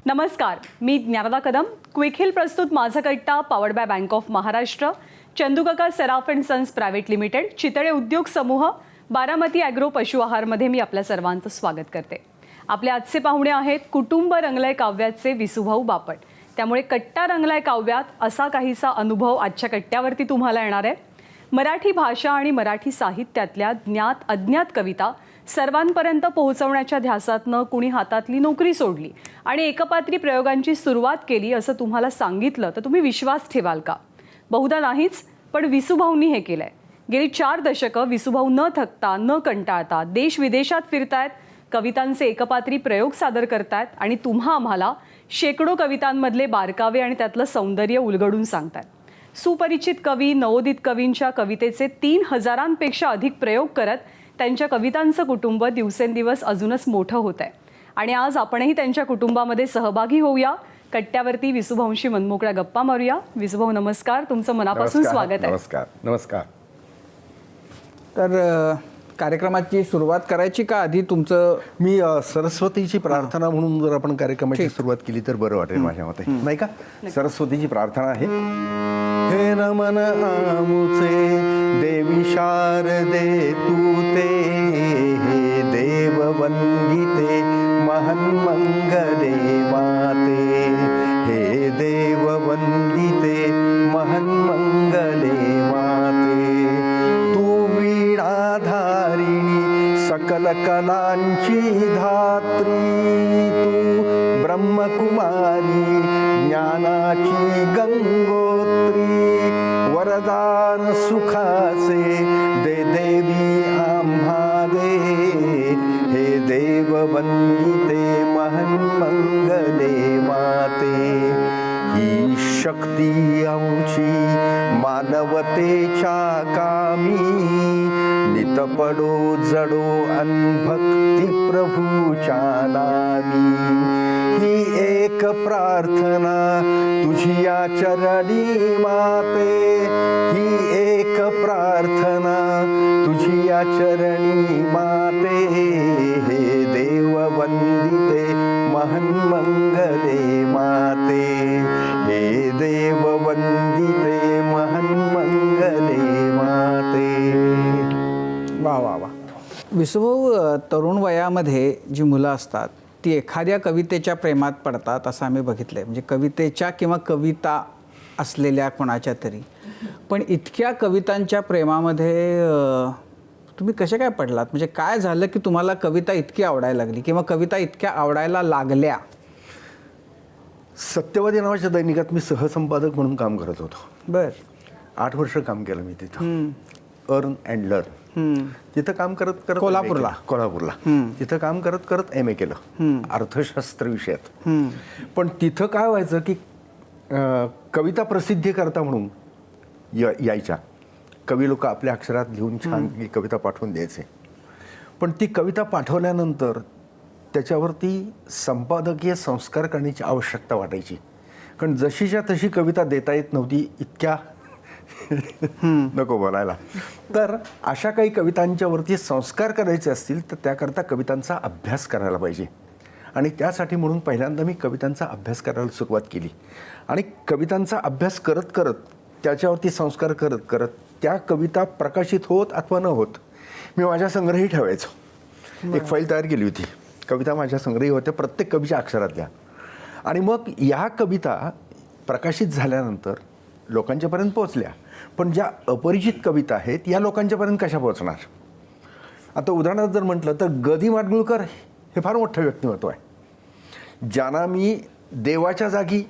नमस्कार, मी Gyanada Kadam. Quick Heal प्रस्तुत Majha Katta powered by bank of Maharashtra, Chandukaka Saraf and sons private limited, Chitale उद्योग समूह, बारामती ॲग्रो पशु आहारमध्ये मी आपल्या सर्वांचं स्वागत करते. आपले आजचे पाहुणे आहेत कुटुंब रंगलय काव्याचे विसूभाऊ बापट. त्यामुळे कट्टा रंगलाय काव्यात असा काहीसा अनुभव आजच्या कट्ट्यावरती तुम्हाला येणार आहे. मराठी भाषा आणि मराठी साहित्यातल्या ज्ञात अज्ञात कविता सर्वांपर्यंत पोहोचवण्याच्या ध्यासातनं कुणी हातातली नोकरी सोडली आणि एकपात्री प्रयोगांची सुरुवात केली असं तुम्हाला सांगितलं तर तुम्ही विश्वास ठेवाल का? बहुधा नाहीच, पण विसूभाऊंनी हे केलंय. गेली 4 दशकं विसूभाऊ न थकता न कंटाळता देश विदेशात फिरतायत, कवितांचे एकपात्री प्रयोग सादर करतायत आणि तुम्हा आम्हाला शेकडो कवितांमधले बारकावे आणि त्यातलं सौंदर्य उलगडून सांगतायत. सुपरिचित कवी, नवोदित कवींच्या कवितेचे 3000पेक्षा अधिक प्रयोग करत त्यांच्या कवितांचं कुटुंब दिवसेंदिवस अजूनच मोठं होत आहे. आणि आज आपणही त्यांच्या कुटुंबामध्ये सहभागी होऊया. कट्ट्यावरती विसूभाऊंशी मनमोकळ्या गप्पा मारूया. विसूभाऊ नमस्कार, तुमचं मनापासून स्वागत आहे. नमस्कार. नमस्कार. तर कार्यक्रमाची सुरुवात करायची का आधी तुमचं? मी सरस्वतीची प्रार्थना म्हणून जर आपण कार्यक्रमाची सुरुवात केली तर बरं वाटेल माझ्या मते, नाही का? सरस्वतीची प्रार्थना आहे. हे नमन आमुचे देवी शारदे तूते, हे देव वंदिते महन मंगले माते, हे देव वंदिते महन मंगले माते. तू वीणाधारिणी सकल कलांची धात्री, तू ब्रह्मकुमारी ज्ञानाची गंगोत्री, वरदान सुखाचे दे देवी आम्हा दे, हे देव वंदिते महन मंगले माते. ही शक्ती आमची मानवतेच्या कामी, नितपडो जडो अनभक्ती प्रभूच्या नामी. ही एक प्रार्थना तुझिया चरणी माते, ही एक प्रार्थना तुझिया चरणी माते, हे देव वंदिते महन मंगले माते, हे देव वंदिते महन मंगले माते. वा वा वा. विसूभाऊ, तरुण वयामध्ये जी मुलं असतात ती एखाद्या कवितेच्या प्रेमात पडतात असं आम्ही बघितलं आहे. म्हणजे कवितेच्या किंवा कविता असलेल्या कोणाच्या तरी. पण इतक्या कवितांच्या प्रेमामध्ये तुम्ही कसे काय पडलात? म्हणजे काय झालं की तुम्हाला कविता इतकी आवडायला लागली किंवा कविता इतक्या आवडायला लागल्या? सत्यवादी नावाच्या दैनिकात मी सहसंपादक म्हणून काम करत होतो. बर. 8 वर्ष काम केलं मी तिथं. अर्न अँड लर्न तिथं काम करत करत कोल्हापूरला तिथं काम करत करत MA केलं अर्थशास्त्र विषयात. पण तिथं काय व्हायचं की कविता प्रसिद्धी करता म्हणून यायच्या कवी लोक आपल्या अक्षरात लिहून छान कविता पाठवून द्यायचे. पण ती कविता पाठवल्यानंतर त्याच्यावरती संपादकीय संस्कार करण्याची आवश्यकता वाटायची. कारण जशीच्या तशी कविता देता येत नव्हती, इतक्या नको बोलायला. तर अशा काही कवितांच्यावरती संस्कार करायचे असतील तर त्याकरता कवितांचा अभ्यास करायला पाहिजे. आणि त्यासाठी म्हणून पहिल्यांदा मी कवितांचा अभ्यास करायला सुरुवात केली. आणि कवितांचा अभ्यास करत करत त्याच्यावरती संस्कार करत करत त्या कविता प्रकाशित होत अथवा न होत मी माझ्या संग्रही ठेवायचो. एक फाईल तयार केली होती. कविता माझ्या संग्रही होत्या प्रत्येक कवीच्या अक्षरातल्या. आणि मग ह्या कविता प्रकाशित झाल्यानंतर लोकांच्यापर्यंत पोहोचल्या. पण ज्या अपरिचित कविता आहेत या लोकांच्यापर्यंत कशा पोहोचणार? आता उदाहरणार्थ जर म्हटलं तर ग. दी. माडगूळकर हे फार मोठं व्यक्तिमत्व आहे, ज्यांना मी देवाच्या जागी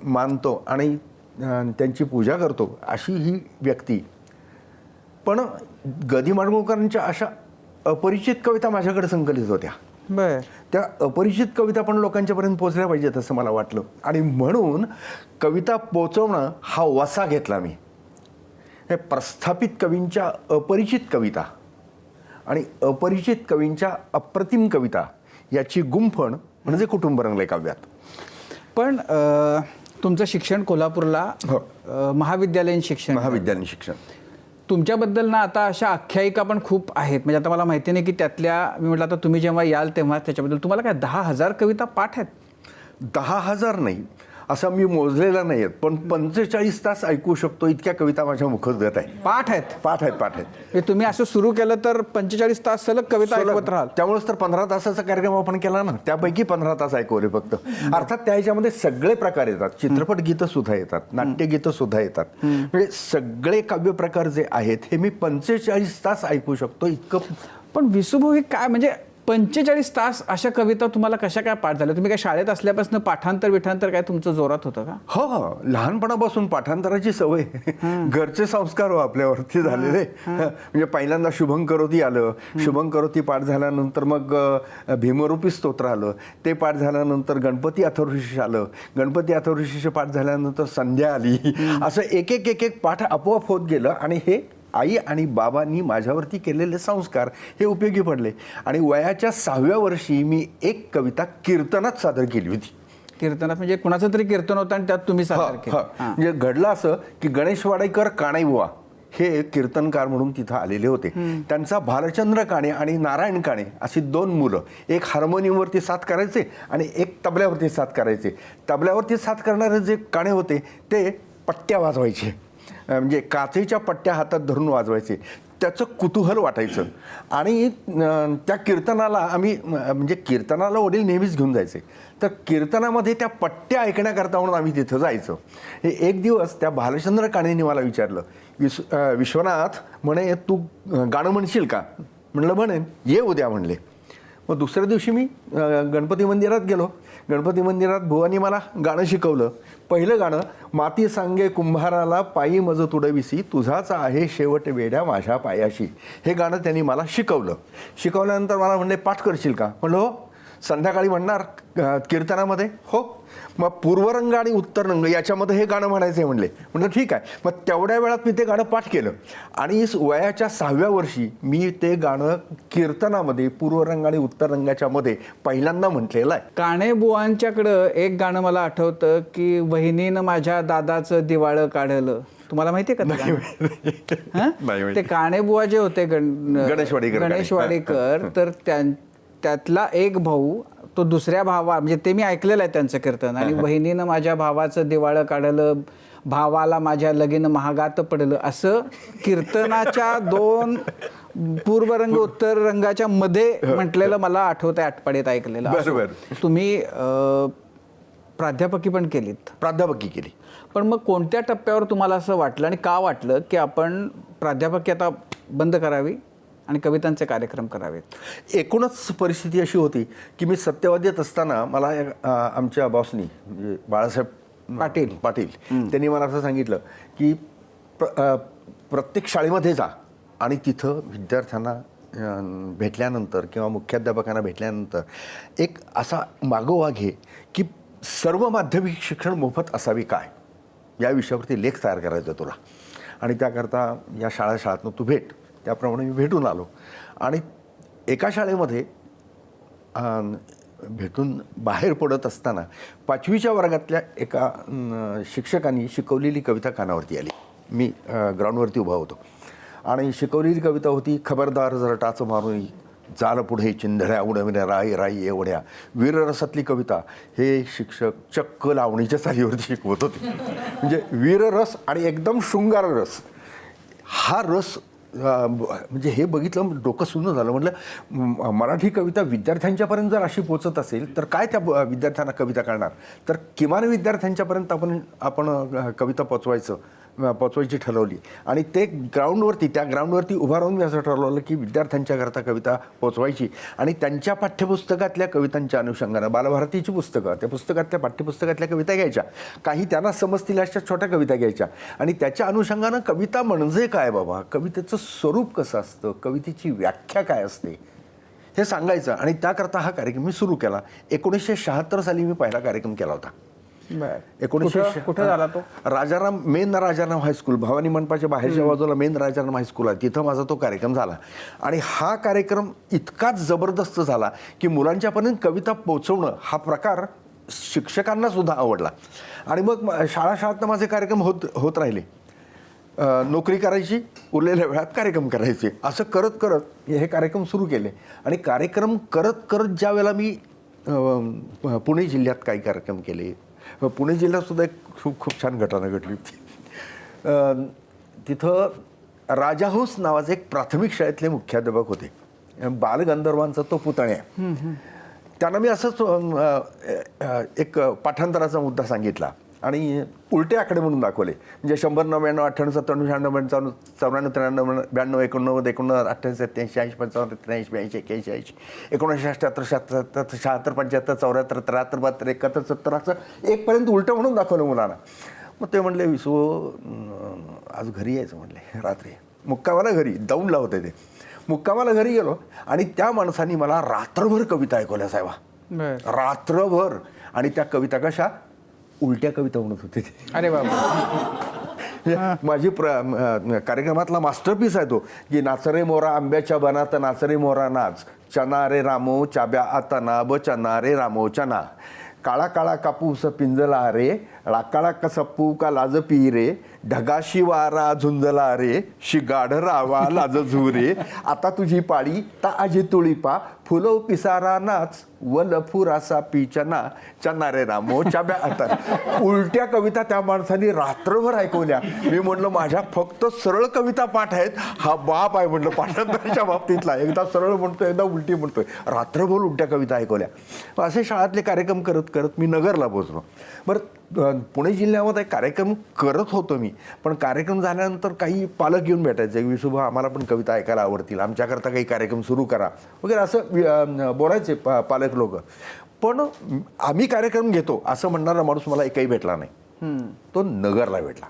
मानतो आणि त्यांची पूजा करतो अशी ही व्यक्ती. पण ग. दी. माडगूळकरांच्या अशा अपरिचित कविता माझ्याकडे संकलित होत्या. त्या अपरिचित कविता पण लोकांच्यापर्यंत पोहोचल्या पाहिजेत असं मला वाटलं. आणि म्हणून कविता पोचवणं हा वसा घेतला मी. हे प्रस्थापित कवींच्या अपरिचित कविता आणि अपरिचित कवींच्या अप्रतिम कविता याची गुंफण म्हणजे कुटुंब रंगलय काव्यात. पण तुमचं शिक्षण कोल्हापूरला महाविद्यालयीन शिक्षण. तुमच्याबद्दल ना आता अशा आख्यायिका पण खूप आहेत. म्हणजे आता मला माहिती नाही की त्यातल्या मी म्हटलं आता तुम्ही जेव्हा याल तेव्हा त्याच्याबद्दल तुम्हाला काय 10,000 कविता पाठ आहेत? 10,000 नाही, असं मी मोजलेला नाही आहेत, पण 45 तास ऐकू शकतो इतक्या कविता माझ्या मुखोद्गत आहे. पाठ आहेत. पाठ आहेत. हे तुम्ही असं सुरू केलं तर 45 तास सलग कविता ऐकवत राहाल. त्यामुळेच तर 15 तासाचा कार्यक्रम आपण केला ना, त्यापैकी 15 तास ऐकवले फक्त. अर्थात त्या ह्याच्यामध्ये सगळे प्रकार येतात, चित्रपट गीतं सुद्धा येतात, नाट्यगीतं सुद्धा येतात, म्हणजे सगळे काव्य प्रकार जे आहेत हे मी 45 तास ऐकू शकतो इतकं. पण विसूभाऊ, हे काय म्हणजे 45 तास अशा कविता तुम्हाला कशा काय पाठ झाल्या? तुम्ही काय शाळेत असल्यापासून पाठांतर काय तुमचं जोरात होतं का? हो, लहानपणापासून पाठांतराची सवय, घरचे संस्कार हो आपल्यावरती झालेले. म्हणजे पहिल्यांदा शुभं करोती आलं, शुभं करोती पाठ झाल्यानंतर मग भीमरूपी स्तोत्र आलं, ते पाठ झाल्यानंतर गणपती अथर्वशीर्ष आलं, गणपती अथर्वशीर्ष पाठ झाल्यानंतर संध्या आली. असं एक एक पाठ आपोआप होत गेलं आणि हे आई आणि बाबांनी माझ्यावरती केलेले संस्कार हे उपयोगी पडले. आणि वयाच्या 6व्या वर्षी मी एक कविता कीर्तनात सादर केली होती. कीर्तनात म्हणजे कुणाचं तरी कीर्तन होतं आणि त्यात तुम्ही सादर केलं. म्हणजे घडलं असं की गणेश वाडेकर काणेबुवा हे कीर्तनकार म्हणून तिथं आलेले होते. त्यांचा भालचंद्र काणे आणि नारायण काणे अशी 2 मुलं, एक हार्मोनियमवरती साथ करायचे आणि एक तबल्यावरती साथ करायचे. तबल्यावरती साथ करणारे जे काणे होते ते पट्ट्या वाजवायचे, म्हणजे काचेच्या पट्ट्या हातात धरून वाजवायचे. त्याचं कुतूहल वाटायचं. आणि त्या कीर्तनाला आम्ही, म्हणजे कीर्तनाला वडील नेहमीच घेऊन जायचे, तर कीर्तनामध्ये त्या पट्ट्या ऐकण्याकरता म्हणून आम्ही तिथं जायचो. हे एक दिवस त्या भालचंद्र काणेंनी मला विचारलं, विश्वनाथ म्हणे तू गाणं म्हणशील का? म्हणलं म्हणेन, ये उद्या म्हणले. मग दुसऱ्या दिवशी मी गणपती मंदिरात गेलो. गणपती मंदिरात बुवानी मला गाणं शिकवलं. पहिलं गाणं, माती सांगे कुंभाराला पायी मज तुडविसी, तुझाच आहे शेवट वेड्या माझ्या पायाशी. हे गाणं त्यांनी मला शिकवलं. शिकवल्यानंतर मला म्हणले, पाठ करशील का? म्हणलं हो. संध्याकाळी म्हणणार कीर्तनामध्ये? हो. मग पूर्वरंग आणि उत्तररंग याच्यामध्ये हे गाणं म्हणायचं आहे म्हणले. म्हटलं ठीक आहे. मग तेवढ्या वेळात मी ते गाणं पाठ केलं आणि वयाच्या 6व्या वर्षी मी ते गाणं कीर्तनामध्ये पूर्वरंग आणि उत्तररंगाच्या मध्ये पहिल्यांदा म्हटलेलं आहे. काणेबुवांच्याकडं एक गाणं मला आठवतं की वहिनीनं माझ्या दादाचं दिवाळं काढलं. तुम्हाला माहितीये का ते गाणं? ते काणेबुवा जे होते गणेशवाडीकर, तर त्यातला एक भाऊ तो दुसऱ्या म्हणजे ते मी ऐकलेलं आहे त्यांचं कीर्तन. आणि बहिणीनं माझ्या भावाचं दिवाळं काढलं, भावाला माझ्या लगीन महागात पडलं, असं कीर्तनाच्या 2 पूर्वरंग उत्तर रंगाच्या मध्ये म्हटलेलं मला आठवत आहे, आटपाडीत ऐकलेलं. बरोबर. तुम्ही प्राध्यापकी पण केलीत? प्राध्यापकी केली. पण मग कोणत्या टप्प्यावर तुम्हाला असं वाटलं आणि का वाटलं की आपण प्राध्यापकी आता बंद करावी आणि कवितांचे कार्यक्रम करावेत? एकूणच परिस्थिती अशी होती की मी सत्यवादीत असताना मला आमच्या बॉसनी, म्हणजे बाळासाहेब पाटील त्यांनी मला असं सांगितलं की प्रत्येक शाळेमध्ये जा आणि तिथं विद्यार्थ्यांना भेटल्यानंतर किंवा मुख्याध्यापकांना भेटल्यानंतर एक असा मागोवा घे की सर्व माध्यमिक शिक्षण मोफत असावी काय, या विषयावरती लेख तयार करायचा तुला. आणि त्याकरता या शाळातनं तू भेट. त्याप्रमाणे मी भेटून आलो आणि एका शाळेमध्ये भेटून बाहेर पडत असताना 5वीच्या वर्गातल्या एका शिक्षकांनी शिकवलेली कविता कानावरती आली. मी ग्राउंडवरती उभा होतो आणि शिकवलेली कविता होती, खबरदार जर टाच मारून जाल पुढे चिंधड्या उडविण्या राई राई एवढ्या. वीररसातली कविता हे शिक्षक चक्क लावणीच्या चालीवरती शिकवत होते. म्हणजे वीररस आणि एकदम शृंगार रस, हा रस म्हणजे हे बघितलं डोकं सुन्न झालं. म्हटलं मराठी कविता विद्यार्थ्यांच्यापर्यंत जर अशी पोचत असेल तर काय त्या विद्यार्थ्यांना कविता करणार, तर किमान विद्यार्थ्यांच्यापर्यंत आपण कविता पोचवायची ठरवली. आणि ते त्या ग्राउंडवरती उभा राहून मी असं ठरवलं की विद्यार्थ्यांच्याकरता कविता पोचवायची आणि त्यांच्या पाठ्यपुस्तकातल्या कवितांच्या अनुषंगानं बालभारतीची पुस्तकं, त्या पुस्तकातल्या पाठ्यपुस्तकातल्या कविता घ्यायच्या, काही त्यांना समजतील अशा छोट्या कविता घ्यायच्या आणि त्याच्या अनुषंगानं कविता म्हणजे काय बाबा, कवितेचं स्वरूप कसं असतं, कवितेची व्याख्या काय असते हे सांगायचं. आणि त्याकरता हा कार्यक्रम मी सुरू केला. 1976 साली मी पहिला कार्यक्रम केला होता. 1900 कुठे झाला तो? मेन राजाराम हायस्कूल, भवानी मंडपाच्या बाहेरच्या बाजूला मेन राजाराम हायस्कूल आहे, तिथं माझा तो कार्यक्रम झाला. आणि हा कार्यक्रम इतकाच जबरदस्त झाला की मुलांच्यापर्यंत कविता पोचवणं हा प्रकार शिक्षकांना सुद्धा आवडला. आणि मग शाळातनं माझे कार्यक्रम होत राहिले. नोकरी करायची, उरलेल्या वेळात कार्यक्रम करायचे, असं करत करत हे कार्यक्रम सुरू केले. आणि कार्यक्रम करत करत ज्या वेळेला मी पुणे जिल्ह्यात काही कार्यक्रम केले. पुणे जिल्ह्यातसुद्धा एक खूप छान घटना घडली होती. तिथं राजाहंस नावाचे एक प्राथमिक शाळेतले मुख्याध्यापक होते. बालगंधर्वांचा तो पुतण्या आहे. त्यांना मी असंच एक पाठांतराचा मुद्दा सांगितला आणि उलटे आकडे म्हणून दाखवले. म्हणजे 100, 99, 98, 97, 96, 94, 93, 92, 89, 89, 88, 87, 80, 55, 83, 82, 81, 80, 1978, 77, 76, 75, 74, 73, 72, 71, 70 असं एकपर्यंत उलटं म्हणून दाखवलं मुलांना. मग ते म्हणले, विसू आज घरी यायचं म्हणले, रात्री मुक्कामाला घरी दौंडला होते ते. मुक्कामाला घरी गेलो आणि त्या माणसाने मला रात्रभर कविता ऐकवल्या साहेबा, रात्रभर. आणि त्या कविता कशा उलट्या कविता म्हणत होते ते. अरे बाबा. माझी कार्यक्रमातला मास्टरपीस आहे तो, की नाचरे मोरा आंब्याच्या बनात नाचरे मोरा नाच, चना रे रामो चाब्या आता ना ब चना रे रामो चना, काळा काळा कापूस पिंजला रे, लाकाळा का सप्पू का लाज पी रे, ढगाशी वारा झुंजला रे, शिगाढ रावा लाज झुरे, आता तुझी पाळी ता आजी तुळीपा, फुलो पिसारा नाच वल फुरासा पिचना, चना रे रामो चाब्या आता. उलट्या कविता त्या माणसाने रात्रभर ऐकवल्या. मी म्हटलं माझ्या फक्त सरळ कविता पाठ आहेत, हा बाप आहे म्हटलं पाठांतराच्या बाबतीतला. एकदा सरळ म्हणतोय, एकदा उलटी म्हणतोय, रात्रभर उलट्या कविता ऐकवल्या. असे शाळातले कार्यक्रम करत करत मी नगरला पोहोचलो. बरं, पुणे जिल्ह्यामध्ये कार्यक्रम करत होतो मी, पण कार्यक्रम झाल्यानंतर काही पालक येऊन भेटायचे, विशुभा आम्हाला पण कविता ऐकायला आवडतील, आमच्याकरता काही कार्यक्रम सुरू करा वगैरे असं बोलायचे पालक लोक. पण आम्ही कार्यक्रम घेतो असं म्हणणारा माणूस मला एकही भेटला नाही. तो नगरला भेटला.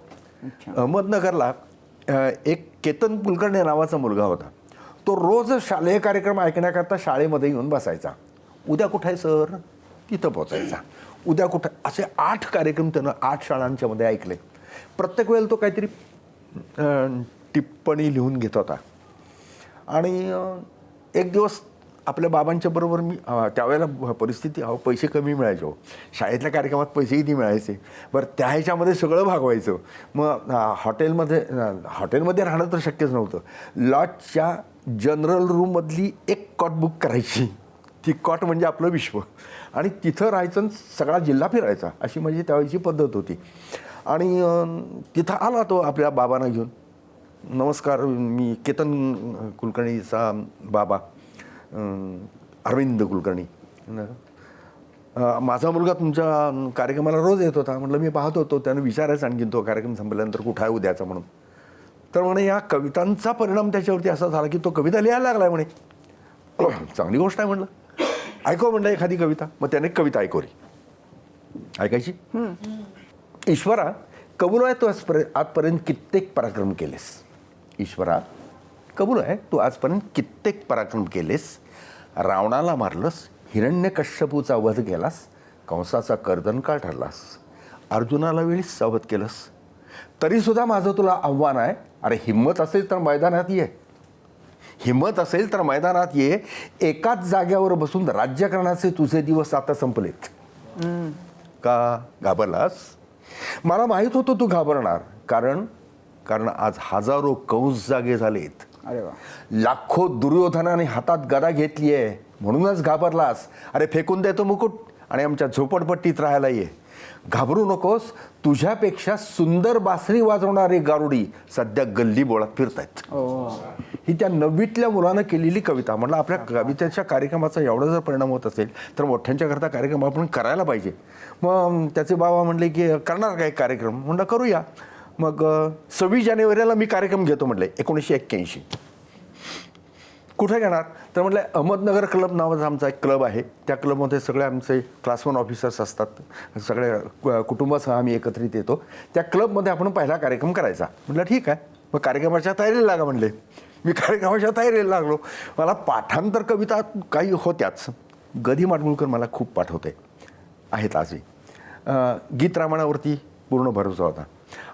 अहमदनगरला एक केतन कुलकर्णी नावाचा मुलगा होता. तो रोज शालेय कार्यक्रम ऐकण्याकरता शाळेमध्ये येऊन बसायचा. उद्या कुठं आहे सर, तिथं पोचायचा. उद्या कुठं, असे 8 कार्यक्रम त्यानं 8 शाळांच्या मध्ये ऐकले. प्रत्येक वेळेला तो काहीतरी टिप्पणी लिहून घेत होता. आणि एक दिवस आपल्या बाबांच्या बरोबर मी, त्यावेळेला परिस्थिती पैसे कमी मिळायचे हो, शाळेतल्या कार्यक्रमात पैसे किती मिळायचे. बरं, त्या ह्याच्यामध्ये सगळं भागवायचं. मग हॉटेलमध्ये राहणं तर शक्यच नव्हतं. लॉजच्या जनरल रूममधली एक कॉट बुक करायची. ती कॉट म्हणजे आपलं विश्व. आणि तिथं राहायचं आणि सगळा जिल्हा फिरायचा, अशी माझी त्यावेळीची पद्धत होती. आणि तिथं आला तो आपल्या बाबांना घेऊन, नमस्कार मी केतन कुलकर्णीचा बाबा अरविंद कुलकर्णी, माझा मुलगा तुमच्या कार्यक्रमाला रोज येत होता. म्हटलं मी पाहत होतो. त्यानं विचारायचं आणखीन तो कार्यक्रम संपल्यानंतर कुठं आहे उद्याचा म्हणून. तर म्हणे या कवितांचा परिणाम त्याच्यावरती असा झाला की तो कविता लिहायला लागला म्हणे. चांगली गोष्ट आहे म्हणलं, ऐकव म्हणलं एखादी कविता. मग त्याने कविता ऐकवली. ऐकायची. ईश्वरा कबूल आहे तू आजपर्यंत कित्येक पराक्रम केलेस. ईश्वरा कबूल आहे तू आजपर्यंत कित्येक पराक्रम केलेस. रावणाला मारलंस, हिरण्यकश्यपूचा वध केलास, कंसाचा कर्दनकाळ ठरलास, अर्जुनाला वेळीच सावध केलंस. तरीसुद्धा माझं तुला आव्हान आहे, अरे हिंमत असेल तर मैदानात ये. हिंमत असेल तर मैदानात ये. एकाच जाग्यावर बसून राज्य करण्याचे तुझे दिवस आता संपलेत. का घाबरलास? मला माहीत होतं तू घाबरणार. कारण आज हजारो कंस जागे झालेत. अरे वा. लाखो दुर्योधनाने हातात गदा घेतली आहे म्हणूनच घाबरलास. अरे फेकून देतो मुकुट आणि आमच्या झोपडपट्टीत राहायला ये. घाबरू नकोस. तुझ्यापेक्षा सुंदर बासरी वाजवणारे गारुडी सध्या गल्ली बोळात फिरतायत. ही त्या 9वीतल्या मुलानं केलेली कविता. म्हटलं आपल्या कवितेच्या कार्यक्रमाचा एवढा जर परिणाम होत असेल तर मोठ्यांच्याकरता कार्यक्रम आपण करायला पाहिजे. मग त्याचे बाबा म्हणले की करणार काय कार्यक्रम? म्हटलं करूया. मग 26 जानेवारीला मी कार्यक्रम घेतो म्हटलं 1981. कुठे घेणार? तर म्हटलं अहमदनगर क्लब नावाचा आमचा एक क्लब आहे. त्या क्लबमध्ये सगळे आमचे क्लास 1 ऑफिसर्स असतात. सगळे कुटुंबासह आम्ही एकत्रित येतो. त्या क्लबमध्ये आपण पहिला कार्यक्रम करायचा. म्हटलं ठीक आहे. मग कार्यक्रमाच्या तयारीला लागा म्हणले. मी कार्यक्रमाच्या तयारीला लागलो. मला पाठांतर कविता काही होत्याच. गदी माडगुळकर मला खूप पाठवते आहेत आजही. गीत रामायणावरती पूर्ण भरोसा होता.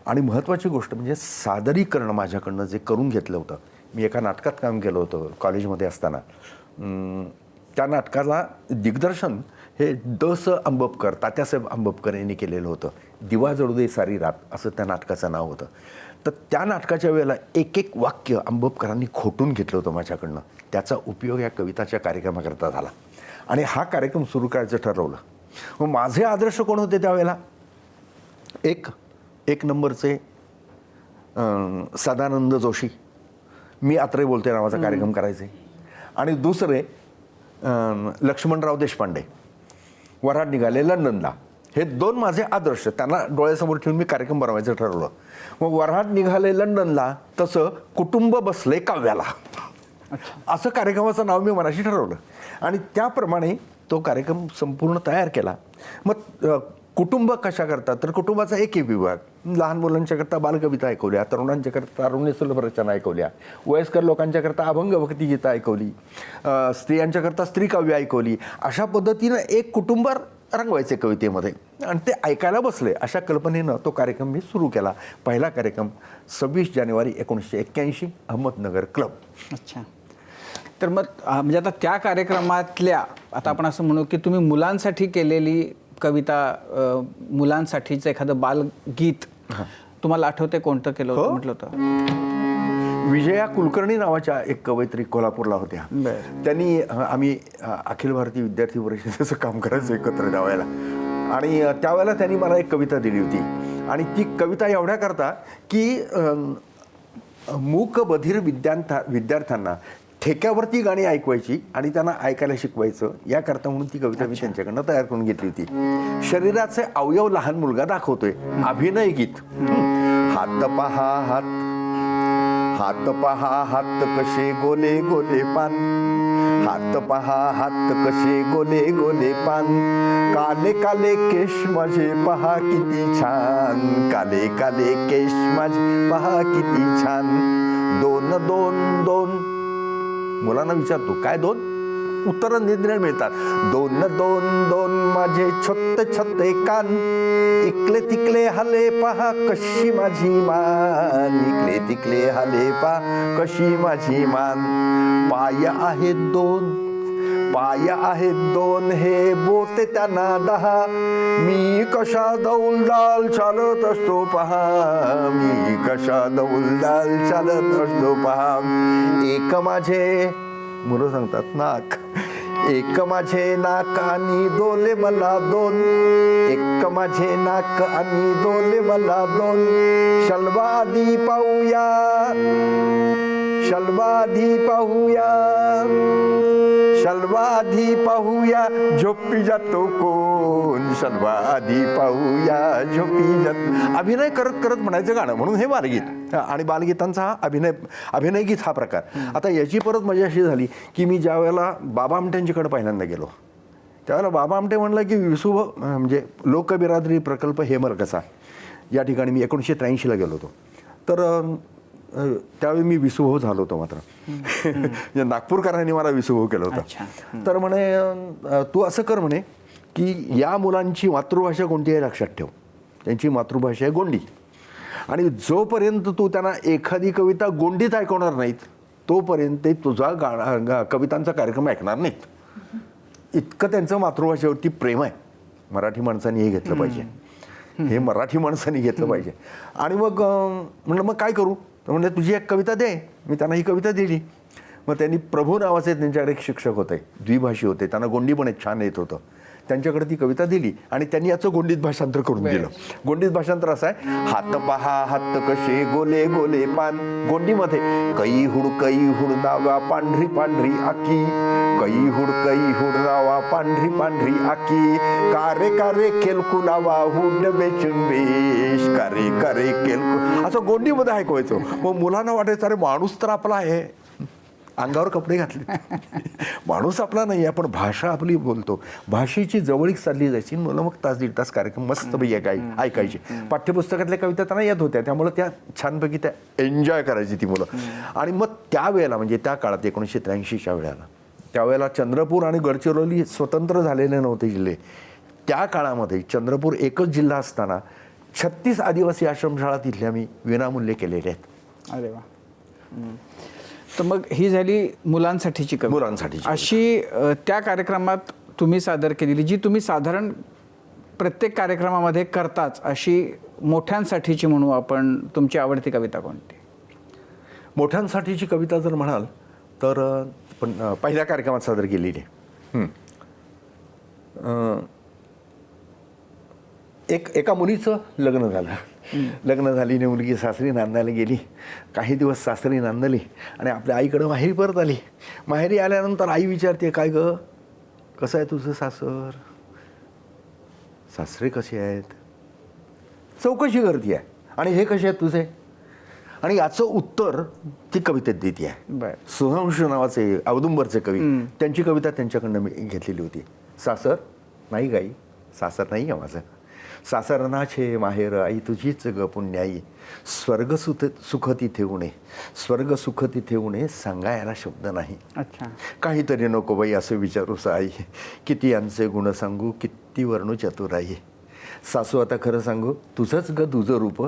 आणि महत्त्वाची गोष्ट म्हणजे सादरीकरण माझ्याकडनं जे करून घेतलं होतं. मी एका नाटकात काम केलं होतं कॉलेजमध्ये असताना. त्या नाटकाला दिग्दर्शन हे द.स. अंबपकर, तात्यासाहेब अंबपकर यांनी केलेलं होतं. दिवा जळू दे सारी रात असं त्या नाटकाचं नाव होतं. तर त्या नाटकाच्या वेळेला एक एक वाक्य अंबपकरांनी खोटून घेतलं होतं माझ्याकडनं. त्याचा उपयोग या कविताच्या कार्यक्रमाकरता झाला. आणि हा कार्यक्रम सुरू करायचं ठरवलं. मग माझे आदर्श कोण होते त्यावेळेला? एक नंबरचे सदानंद जोशी, मी आत्रे बोलते नावाचा कार्यक्रम करायचे. आणि दुसरे लक्ष्मणराव देशपांडे, वऱ्हाड निघाले लंडनला. हे 2 माझे आदर्श, त्यांना डोळ्यासमोर ठेवून मी कार्यक्रम बनवायचं ठरवलं. मग वऱ्हाड निघाले लंडनला, तसं कुटुंब बसले काव्याला, असं कार्यक्रमाचं नाव मी मनाशी ठरवलं. आणि त्याप्रमाणे तो कार्यक्रम संपूर्ण तयार केला. मग कुटुंब कशा करतात, तर कुटुंबाचा एक विभाग, लहान मुलांच्याकरता बालकविता ऐकवल्या, तरुणांच्याकरता तारुण्यसुलभ रचना ऐकवल्या, वयस्कर लोकांच्याकरता अभंग भक्तिगीतं ऐकवली, स्त्रियांच्याकरता स्त्रीकाव्य ऐकवली. अशा पद्धतीनं एक कुटुंब रंगवायचे कवितेमध्ये, आणि ते ऐकायला बसले. अशा कल्पनेनं तो कार्यक्रम मी सुरू केला. पहिला कार्यक्रम 26 जानेवारी 1981, अहमदनगर क्लब. अच्छा. तर मग म्हणजे आता त्या कार्यक्रमातल्या, आता आपण असं म्हणू की तुम्ही मुलांसाठी केलेली कविता, मुलांसाठीचं एखादं बालगीत तुम्हाला आठवते कोणतं केलं होतं? म्हटलं होतं विजया कुलकर्णी नावाच्या एक कवयित्री कोल्हापूरला होत्या. त्यांनी आम्ही अखिल भारतीय विद्यार्थी परिषदेचं काम करायचं एकत्र त्यावेळेला. आणि त्यावेळेला त्यांनी मला एक कविता दिली होती. आणि ती कविता एवढ्या करता की मूक बधिर विद्यार्थ्यांना ठेक्यावरती गाणी ऐकवायची आणि त्यांना ऐकायला शिकवायचं, याकरता म्हणून ती कविता मी त्यांच्याकडनं तयार करून घेतली होती. शरीराचे अवयव लहान मुलगा दाखवतोय, अभिनय गीत. हात पहा हात, हात पहा हात कसे गोले गोले पान, हात पहा हात कसे गोले गोले पान, काले काले केश माझे पहा किती छान, काले काले केश माझे पहा किती छान. 2 2 2 मुलांना विचारतो, काय 2? उत्तरं निरनिराळी मिळतात. 2 2 2 माझे छोटे छोटे कान, इकले तिकले हले पहा कशी माझी मान, इकले तिकले हले पहा कशी माझी मान. पाय आहेत 2, पाय आहेत 2, हे बोटे त्यांना 10, मी कशा दौलदाल चालत असतो पहा, मी कशा दौलदाल चालत असतो पहा. एक माझे, मुलं सांगतात, नाक, एक माझे नाक आणि डोले मला 2, एक माझे नाक आणि डोले मला 2. शलवा आधी पाहूया, शलवा आधी पाहूया, शलवा आधी पाहूया, झोपी जातो कोण, शलवा आधी पाहूया, झोपी जातो. अभिनय करत करत म्हणायचं गाणं, म्हणून हे बालगीत. आणि बालगीतांचा हा अभिनय गीत हा प्रकार. आता याची परत मजा अशी झाली की मी ज्या वेळेला बाबा आमटेंच्याकडे पहिल्यांदा गेलो, त्यावेळेला बाबा आमटे म्हणलं की विसुभ म्हणजे लोकबिरादरी प्रकल्प हेमल कसा, या ठिकाणी मी 1983ला गेलो होतो. तर त्यावेळी मी विसुभाऊ झालो होतो. मात्र म्हणजे नागपूरकरांनी मला विसुभाऊ केलं होतं. तर म्हणे तू असं कर म्हणे की या मुलांची मातृभाषा कोणती आहे लक्षात ठेव, त्यांची मातृभाषा आहे गोंडी, आणि जोपर्यंत तू त्यांना एखादी कविता गोंडीत ऐकवणार नाहीत तोपर्यंत ते तुझा कवितांचा कार्यक्रम ऐकणार नाहीत. इतकं त्यांचं मातृभाषेवरती प्रेम आहे. मराठी माणसांनी हे घेतलं पाहिजे, हे मराठी माणसांनी घेतलं पाहिजे. आणि मग म्हणलं मग काय करू, तर म्हणलं तुझी एक कविता दे. मी त्यांना ही कविता दिली. मग त्यांनी प्रभू नावाचे त्यांच्याकडे एक शिक्षक होते, द्विभाषी होते, त्यांना गोंडी पण एक छान येत होतं. त्यांच्याकडे ती कविता दिली आणि त्यांनी याचं गोंडीत भाषांतर करून दिलं. गोंडीत भाषांतर असं आहे, हात पहा हात कसे गोले गोले पान, गोंडीमध्ये कई हुड नावा पांढरी पांढरी आखी, कई हुड नावा पांढरी पांढरी आखी, कारे कारे केलकू नावा हुड बेचुंबेश, कारे कारे केलकू, असं गोंडीमध्ये ऐकवायचो. मग मुलांना वाटायचं अरे माणूस तर आपला आहे, अंगावर कपडे घातले, माणूस आपला नाही आहे, पण भाषा आपली बोलतो. भाषेची जवळीक साधली जायची. मुलं मग 1-1.5 तास कार्यक्रम मस्तपैकी ऐकायचे. पाठ्यपुस्तकातल्या कविता त्यांना येत होत्या, त्यामुळे त्या छानपैकी त्या एन्जॉय करायची ती मुलं. आणि मग त्यावेळेला म्हणजे त्या काळात 1983च्या वेळेला, त्यावेळेला चंद्रपूर आणि गडचिरोली स्वतंत्र झालेले नव्हते जिल्हे. त्या काळामध्ये चंद्रपूर एकच जिल्हा असताना 36 आदिवासी आश्रमशाळा तिथल्या मी विनामूल्य केलेल्या आहेत. अरे वा. तर मग ही झाली मुलांसाठीची कविता. मुलांसाठीची अशी त्या कार्यक्रमात तुम्ही सादर केलेली, जी तुम्ही साधारण प्रत्येक कार्यक्रमामध्ये करताच, अशी मोठ्यांसाठीची म्हणू आपण, तुमची आवडती कविता कोणती? मोठ्यांसाठीची कविता जर म्हणाल तर पण पहिल्या कार्यक्रमात सादर केलेली एका मुलीचं लग्न झालं. लग्न झाली मुलगी सासरी नांदायला गेली. काही दिवस सासरी नांदली आणि आपल्या आईकडं माहेरी परत आली. माहेरी आल्यानंतर आई विचारते, काय ग, कसं आहे तुझं सासर, सासरे कसे आहेत, चौकशी करते आहे. आणि हे कसे आहेत तुझे, आणि याचं उत्तर ती कवितेत देते आहे. सुधांशू नावाचे औदुंबरचे कवी, त्यांची कविता त्यांच्याकडनं मी घेतलेली होती. सासर नाही गाई, सासर नाही आहे माझं, सासरनाचे माहेर आई तुझीच ग पुण्याई, स्वर्ग सुख तिथे उणे, स्वर्ग सुख तिथे उणे, सांगायला शब्द नाही. अच्छा. काहीतरी नको बाई असं विचारूस आई, किती यांचे गुण सांगू, किती वर्णू चतुराई. सासू आता खरं सांगू, तुझंच ग तुझं रूप,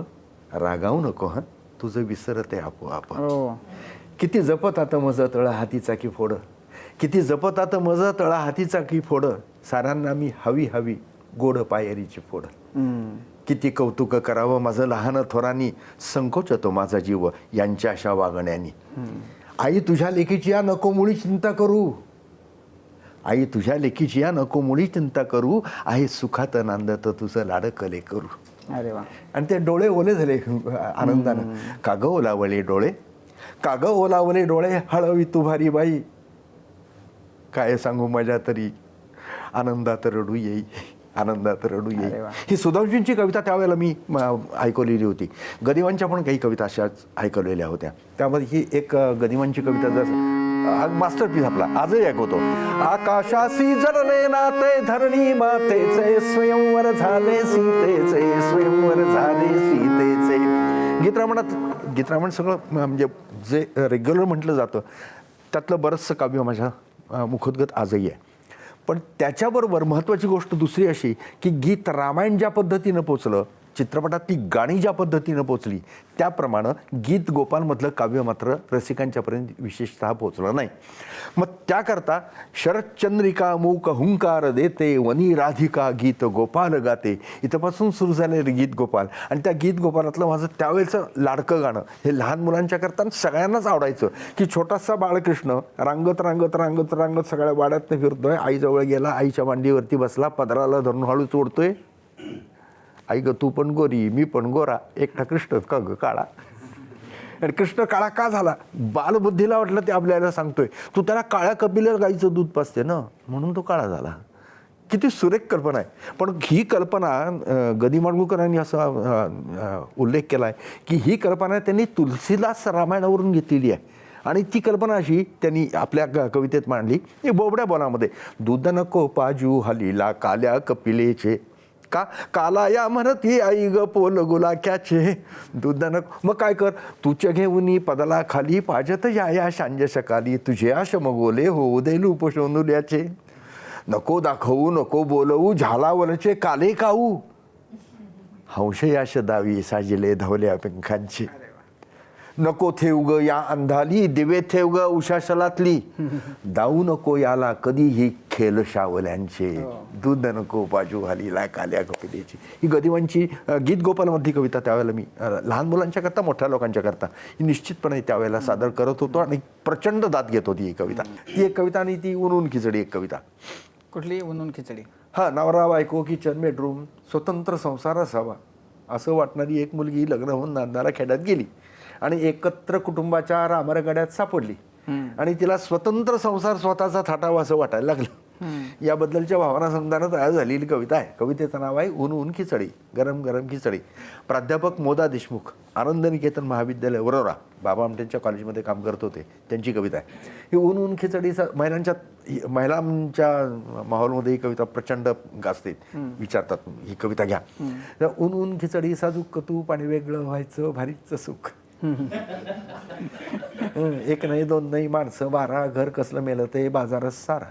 रागावू नको हं, तुझं विसरते आपोआप. किती जपत आता मज तळा हातीचा की फोड, किती जपत आता मज तळा हातीचा की फोड, सारांना मी हवी हवी गोड पायरीची फोड. किती कौतुक करावं माझं लहान थोरांनी, संकोचतो माझा जीव यांच्या अशा वागण्यानी. आई तुझ्या लेकीची या नको मुळी चिंता करू, आई तुझ्या लेकीची या नको मुळी चिंता करू, आहे सुखात नांदत तुझं लाडकले करू. अरे वा. आणि ते डोळे ओले झाले आनंदानं. काग ओलावले डोळे, काग ओलावले डोळे, हळवी तू भारी बाई, काय सांगू मजा तरी, आनंदात रडू येई, आनंदात रडू येई. ही सुधांशूंची कविता त्यावेळेला मी ऐकवलेली होती. गदिमांच्या पण काही कविता अशाच ऐकवलेल्या होत्या. त्यामध्ये ही एक गदिमांची कविता जसं मास्टरपीस आपला आजही ऐकवतो. आकाशाशी जडले नाते धरणी मातेचे, स्वयंवर झाले सीतेचे, स्वयंवर झाले सीतेचे. गीतरामायण सगळं म्हणजे जे रेग्युलर म्हटलं जातं त्यातलं बरंचसं काव्य माझ्या मुखोद्गत आजही आहे. पण त्याच्याबरोबर महत्त्वाची गोष्ट दुसरी अशी की गीत रामायण ज्या पद्धतीनं पोचलं, चित्रपटातली गाणी ज्या पद्धतीनं पोचली, त्याप्रमाणे गीत गोपालमधलं काव्य मात्र रसिकांच्यापर्यंत विशेषतः पोचलं नाही. मग त्याकरता शरदचंद्रिका मूक हुंकार देते, वनी राधिका गीत गोपाल गाते, इथंपासून सुरू झालेलं गीत गोपाल. आणि त्या गीत गोपालातलं माझं त्यावेळेचं लाडकं गाणं हे लहान मुलांच्या करता सगळ्यांनाच आवडायचं की छोटासा बाळकृष्ण रांगत रांगत रांगत रांगत सगळ्या वाड्यातनं फिरतोय, आईजवळ गेला, आईच्या मांडीवरती बसला, पदराला धरून हळू चोडतोय, आई ग तू पण गोरी मी पण गोरा, एकटा कृष्ण का ग काळा. आणि कृष्ण काळा का झाला, बालबुद्धीला वाटलं ते आपल्याला सांगतोय, तू त्याला काळ्या कपिल्या गाईचं दूध पाजते ना म्हणून तो काळा झाला. किती सुरेख कल्पना आहे. पण ही कल्पना गदी माडगूळकरांनी असा उल्लेख केला आहे की ही कल्पना त्यांनी तुलसीदास रामायणावरून घेतलेली आहे. आणि ती कल्पना अशी त्यांनी आपल्या कवितेत मांडली. बोबड्या बोलामध्ये, दूध नको पाजू हलीला काल्या कपिलेचे, का काला या म्हणती आई ग पोल गुलाक्याचे, दूध नको. मग काय कर, तुझ्या घेऊन पदला खाली पाजत या सांज सकाळी, तुझे आश मगोले होऊ दे लूप शोंदुल्याचे, नको दाखवू नको बोलवू झालावलचे काले काऊ, हंश याश दावी साजिले धवल्या पंखांची, नको ठेव ग या अंधाली दिवे ठेव ग उषाशलातली, दाऊ नको याला कधीही खेळ शावल्यांचे, दूध नको बाजू हालीला काल्या कपिलेची. ही गदिमांची गीत गोपालमधली कविता त्यावेळेला मी लहान मुलांच्या करता मोठ्या लोकांच्या करता ही निश्चितपणे त्यावेळेला सादर करत होतो आणि प्रचंड दाद घेत होती ही कविता. ती एक कविता आणि ती उन्हून खिचडी एक कविता. कुठली उन्हून खिचडी? हां, नवरा बायको किचन बेडरूम स्वतंत्र संसार असावा असं वाटणारी एक मुलगी लग्न होऊन नांदाला खेड्यात गेली आणि एकत्र कुटुंबाच्या रामरगाड्यात सापडली आणि तिला स्वतंत्र संसार स्वतःचा थाटावा असं वाटायला लागलं. याबद्दलच्या भावना समजानं तयार झालेली कविता आहे. कवितेचं नाव आहे ऊन ऊन खिचडी, गरम गरम खिचडी. प्राध्यापक मोदा देशमुख, आनंद निकेतन महाविद्यालय वरोरा, बाबा आमटेंच्या कॉलेजमध्ये काम करत होते, त्यांची कविता आहे ही ऊन ऊन खिचडी. महिलांच्या माहोलमध्ये ही कविता प्रचंड गाजते, विचारतात ही कविता घ्या. ऊन ऊन खिचडी साजूक तू पाणी वेगळं व्हायचं भारीचं सुख, एक नाही दोन नाही माणसं बारा, घर कसलं मेलं ते बाजारच सारा,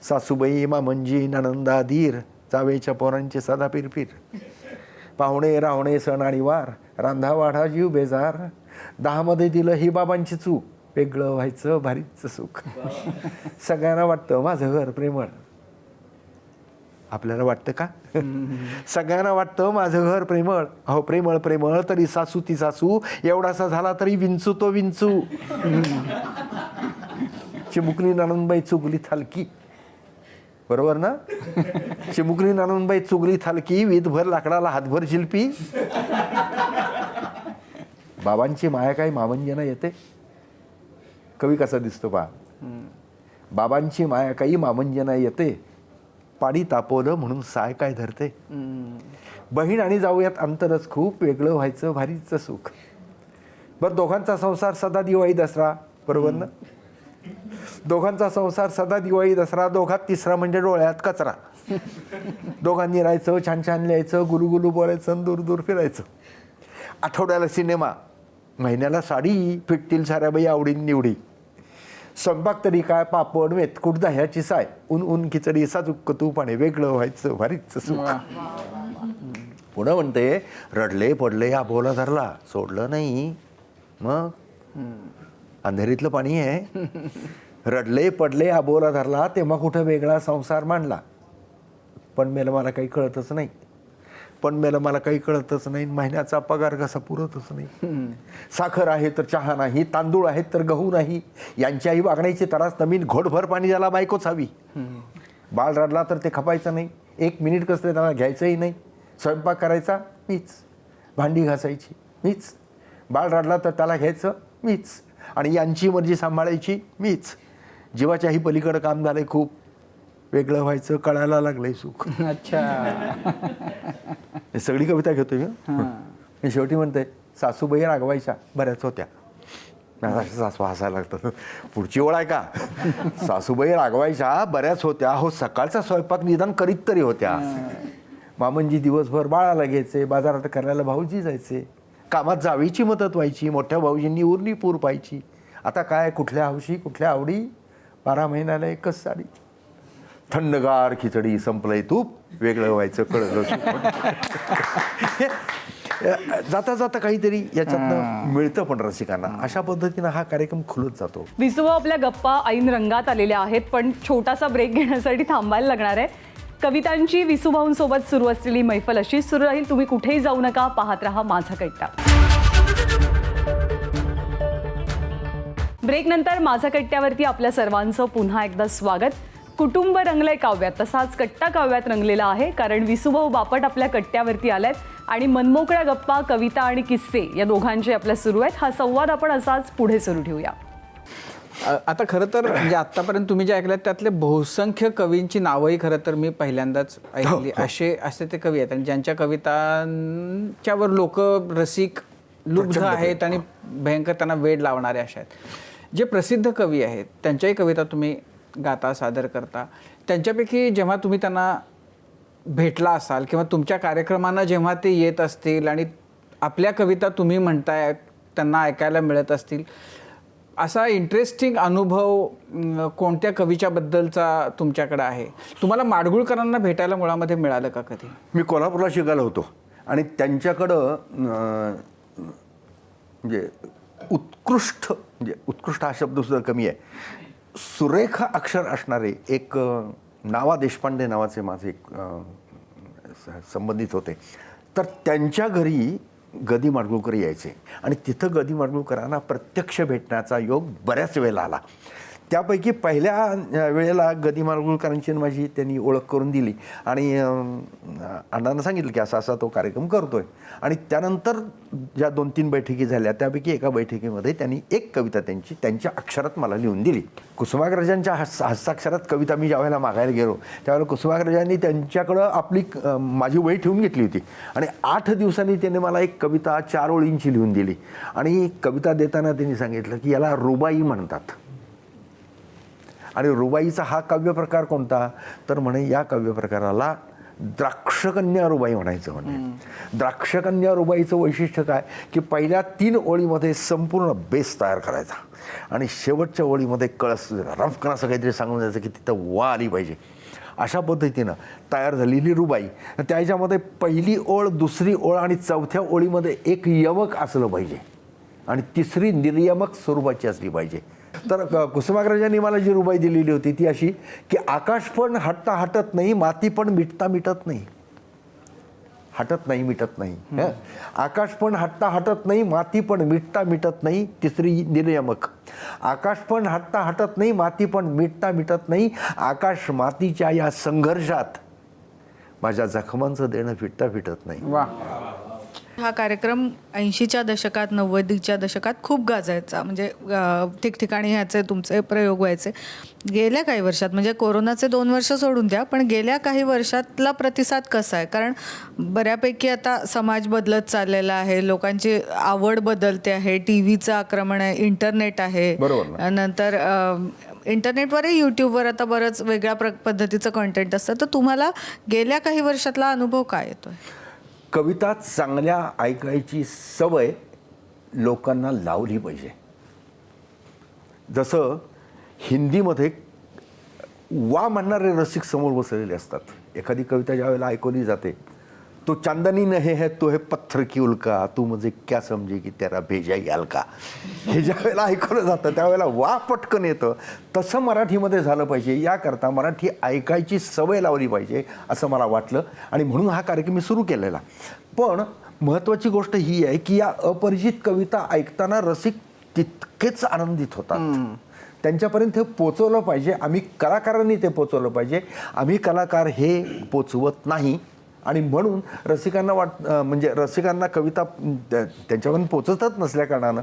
सासूबाई मामंजी नणंदा धीर, जावेच्या पोरांची सदा पिरपीर, पाहुणे रावणे सण आणि वार, रांधा वाढा जीव बेजार, 10 मध्ये दिलं ही बाबांची चूक, वेगळं व्हायचं भारीचं सुख. सगळ्यांना वाटतं माझं घर प्रेमळ, आपल्याला वाटतं का? सगळ्यांना वाटतं माझं घर प्रेमळ, अहो प्रेमळ प्रेमळ तरी सासू ती सासू, एवढासा झाला तरी विंचू तो विंचू, चिमुकली नणंदबाई चुगली थालकी, बरोबर ना? चिमुकली नानूनबाई चुगली थालकी, वीतभर लाकडाला हातभर शिल्पी. बाबांची माया काही मामंजना येते. कवी कसा दिसतो पहा. बाबांची माया काही मामंजना येते, पाणी तापवलं म्हणून साय काय धरते. बहीण आणि जाऊयात अंतरच खूप, वेगळं व्हायचं भारीचं सुख. बरं, दोघांचा संसार सदा दिवाळी दसरा, बरोबर ना? दोघांचा संसार सदा दिवाळी दसरा, दोघात तिसरा म्हणजे डोळ्यात कचरा. दोघांनी राहायचं, छान छान लिहायचं, गुलुगुलू बोलायचं, दूर दूर फिरायचं. आठवड्याला सिनेमा, महिन्याला साडी, फिटतील साऱ्या बाई आवडीन निवडी. स्वयंपाक तरी काय, पापड मेतकूट दह्याची साय, ऊन ऊन खिचडी, साजूक तूप आणि वेगळं व्हायचं भारीचं सुख. पुढं म्हणते, रडले पडले आबोला धरला, सोडलं नाही मग अंधेरीतलं पाणी आहे. रडले पडले आबोला धरला, तेव्हा कुठं वेगळा संसार मांडला. पण मला काही कळतच नाही. महिन्याचा पगार कसा पुरतच नाही. साखर आहे तर चहा नाही, तांदूळ आहेत तर गहू नाही. यांच्याही वागण्याची तरास नवीन, घोटभर पाणी ज्याला बायकोच हवी. बाळ रडला तर ते खपायचं नाही, 1 मिनिट कसं त्याला घ्यायचंही नाही. स्वयंपाक करायचा मीच, भांडी घासायची मीच. बाळ रडला तर त्याला घ्यायचं मीच, आणि यांची मर्जी सांभाळायची मीच. जीवाच्याही पलीकडं काम झालंय खूप, वेगळं व्हायचं कळायला लागलंय सुख. अच्छा. हे सगळी कविता घेतोय मी. शेवटी म्हणते, सासूबाई रागवायच्या बऱ्याच होत्या. सासू हसायला लागतात. पुढची ओळ आहे का? सासूबाई रागवायच्या बऱ्याच होत्या, हो सकाळचा स्वयंपाक निदान करीत तरी होत्या. मामनजी दिवसभर बाळाला घ्यायचे, बाजारात करायला भाऊजी जायचे. कामात जावीची मदत व्हायची, मोठ्या भाऊजींनी उरली पूर पाहायची. आता काय, कुठल्या हौशी कुठल्या आवडी, 12 महिन्याला एकच साडी. थंडगार खिचडी, संपलंय तूप, वेगळं व्हायचं कळलं. जाता जाता काहीतरी याच्यातनं मिळतं पण रसिकांना. अशा पद्धतीनं हा कार्यक्रम खुलत जातो. विसुभाऊ, आपल्या गप्पा ऐन रंगात आलेल्या आहेत, पण छोटासा ब्रेक घेण्यासाठी थांबायला लागणार आहे. कवितांची विसुभाऊंसोबत सुरू असलेली मैफल अशीच सुरू राहील. तुम्ही कुठेही जाऊ नका, पाहत रहा माझा कट्टा. ब्रेक नंतर माझा कट्ट्यावरती आपल्या सर्वांचं पुन्हा एकदा स्वागत. कुटुंब रंगलंय काव्यात, तसाच कट्टा काव्यात रंगलेला आहे, कारण विसुभाऊ बापट आपल्या कट्ट्यावरती आल्यात आणि मनमोकळ्या गप्पा, कविता आणि किस्से या दोघांचे आपल्या सुरू आहेत. हा संवाद आपण असाच पुढे सुरू ठेवूया. आता खरं तर म्हणजे आत्तापर्यंत तुम्ही जे ऐकल्यात त्यातले बहुसंख्य कवींची नावंही खरं तर मी पहिल्यांदाच ऐकली. असे ते कवी आहेत आणि ज्यांच्या कवितांच्यावर लोक रसिक लुब्ध आहेत आणि भयंकर त्यांना वेड लावणारे असे आहेत. जे प्रसिद्ध कवी आहेत त्यांच्याही कविता तुम्ही गाता, सादर करता. त्यांच्यापैकी जेव्हा तुम्ही त्यांना भेटला असाल किंवा तुमच्या कार्यक्रमांना जेव्हा ते येत असतील आणि आपल्या कविता तुम्ही म्हणताय त्यांना ऐकायला मिळत असतील, असा इंटरेस्टिंग अनुभव कोणत्या कवीच्या बद्दलचा तुमच्याकडे आहे? तुम्हाला माडगुळकरांना भेटायला मुळामध्ये मिळालं का कधी? मी कोल्हापूरला शिकायला होतो आणि त्यांच्याकडं म्हणजे उत्कृष्ट हा शब्द सुद्धा कमी आहे, सुरेख अक्षर असणारे एक नावा देशपांडे नावाचे माझे एक संबंधित होते. तर त्यांच्या घरी गदी माडगुळकर यायचे आणि तिथं गदी माडगुळकरांना प्रत्यक्ष भेटण्याचा योग बऱ्याच वेळेला आला. त्यापैकी पहिल्या वेळेला गदी माडगुळकरांची माझी त्यांनी ओळख करून दिली आणि अण्णांना सांगितलं की असा असा तो कार्यक्रम करतोय. आणि त्यानंतर ज्या 2-3 बैठकी झाल्या त्यापैकी एका बैठकीमध्ये त्यांनी एक कविता त्यांच्या अक्षरात मला लिहून दिली. कुसुमाग्रजांच्या हस्ताक्षरात कविता मी ज्यावेळेला मागायला गेलो त्यावेळेला कुसुमाग्रजांनी त्यांच्याकडं माझी वही ठेवून घेतली होती आणि 8 दिवसांनी त्यांनी मला एक कविता 4 ओळींची लिहून दिली. आणि कविता देताना त्यांनी सांगितलं की याला रुबाई म्हणतात. आणि रुबाईचा हा काव्यप्रकार कोणता तर म्हणे या काव्यप्रकाराला द्राक्षकन्या रुबाई म्हणायचं. म्हणे द्राक्षकन्या रुबाईचं वैशिष्ट्य काय की पहिल्या 3 ओळीमध्ये संपूर्ण बेस तयार करायचा आणि शेवटच्या ओळीमध्ये कळस रफकन असं काहीतरी सांगून द्यायचं की तिथं वा आली पाहिजे. अशा पद्धतीनं तयार झालेली रुबाई. त्याच्यामध्ये पहिली ओळ, दुसरी ओळ आणि चौथ्या ओळीमध्ये एक यमक असलं पाहिजे आणि तिसरी निर्यमक स्वरूपाची असली पाहिजे. तर कुसुमाग्रजांनी मला जी रुबाई दिलेली होती ती अशी की आकाश पण हटता हटत नाही, माती पण मिटता मिटत नाही. हटत नाही मिटत नाही. हं? आकाश पण हटता हटत नाही, माती पण मिटता मिटत नाही. तिसरी निर्यमक. आकाश पण हटता हटत नाही, माती पण मिटता मिटत नाही. आकाश मातीच्या या संघर्षात माझ्या जखमांचं देणं फिटता फिटत नाही. वा. हा कार्यक्रम 80च्या दशकात 90च्या दशकात खूप गाजायचा. म्हणजे ठिकठिकाणी ह्याचे तुमचे प्रयोग व्हायचे. गेल्या काही वर्षात म्हणजे कोरोनाचे 2 वर्ष सोडून द्या, पण गेल्या काही वर्षातला प्रतिसाद कसा आहे? कारण बऱ्यापैकी आता समाज बदलत चाललेला आहे, लोकांची आवड बदलते आहे, टी व्हीचं आक्रमण आहे, इंटरनेट आहे, बरोबर ना. नंतर इंटरनेटवरही यूट्यूबवर आता बरंच वेगळ्या पद्धतीचं कंटेंट असतं. तर तुम्हाला गेल्या काही वर्षातला अनुभव काय येतोय? कविता चांगल्या ऐकायची सवय लोकांना लावली पाहिजे. जसं हिंदीमध्ये वा म्हणणारे रसिक समोर बसलेले असतात. एखादी कविता ज्या वेळेला ऐकवली जाते, तो चांदनी नहीं है तो है पत्थर की उल्का, तू मुझे क्या समझे की तेरा भेजा ही हलका, हे ज्या वेळेला ऐकवलं जातं त्यावेळेला वा पटकन येतं. तसं मराठीमध्ये झालं पाहिजे. याकरता मराठी ऐकायची सवय लावली पाहिजे असं मला वाटलं आणि म्हणून हा कार्यक्रम मी सुरू केलेला. पण महत्त्वाची गोष्ट ही आहे की या अपरिचित कविता ऐकताना रसिक तितकेच आनंदित होतात. त्यांच्यापर्यंत हे पोचवलं पाहिजे. आम्ही कलाकारांनी ते पोचवलं पाहिजे. आम्ही कलाकार हे पोचवत नाही आणि म्हणून रसिकांना म्हणजे रसिकांना कविता त्यांच्यापर्यंत पोचतच नसल्या कारणानं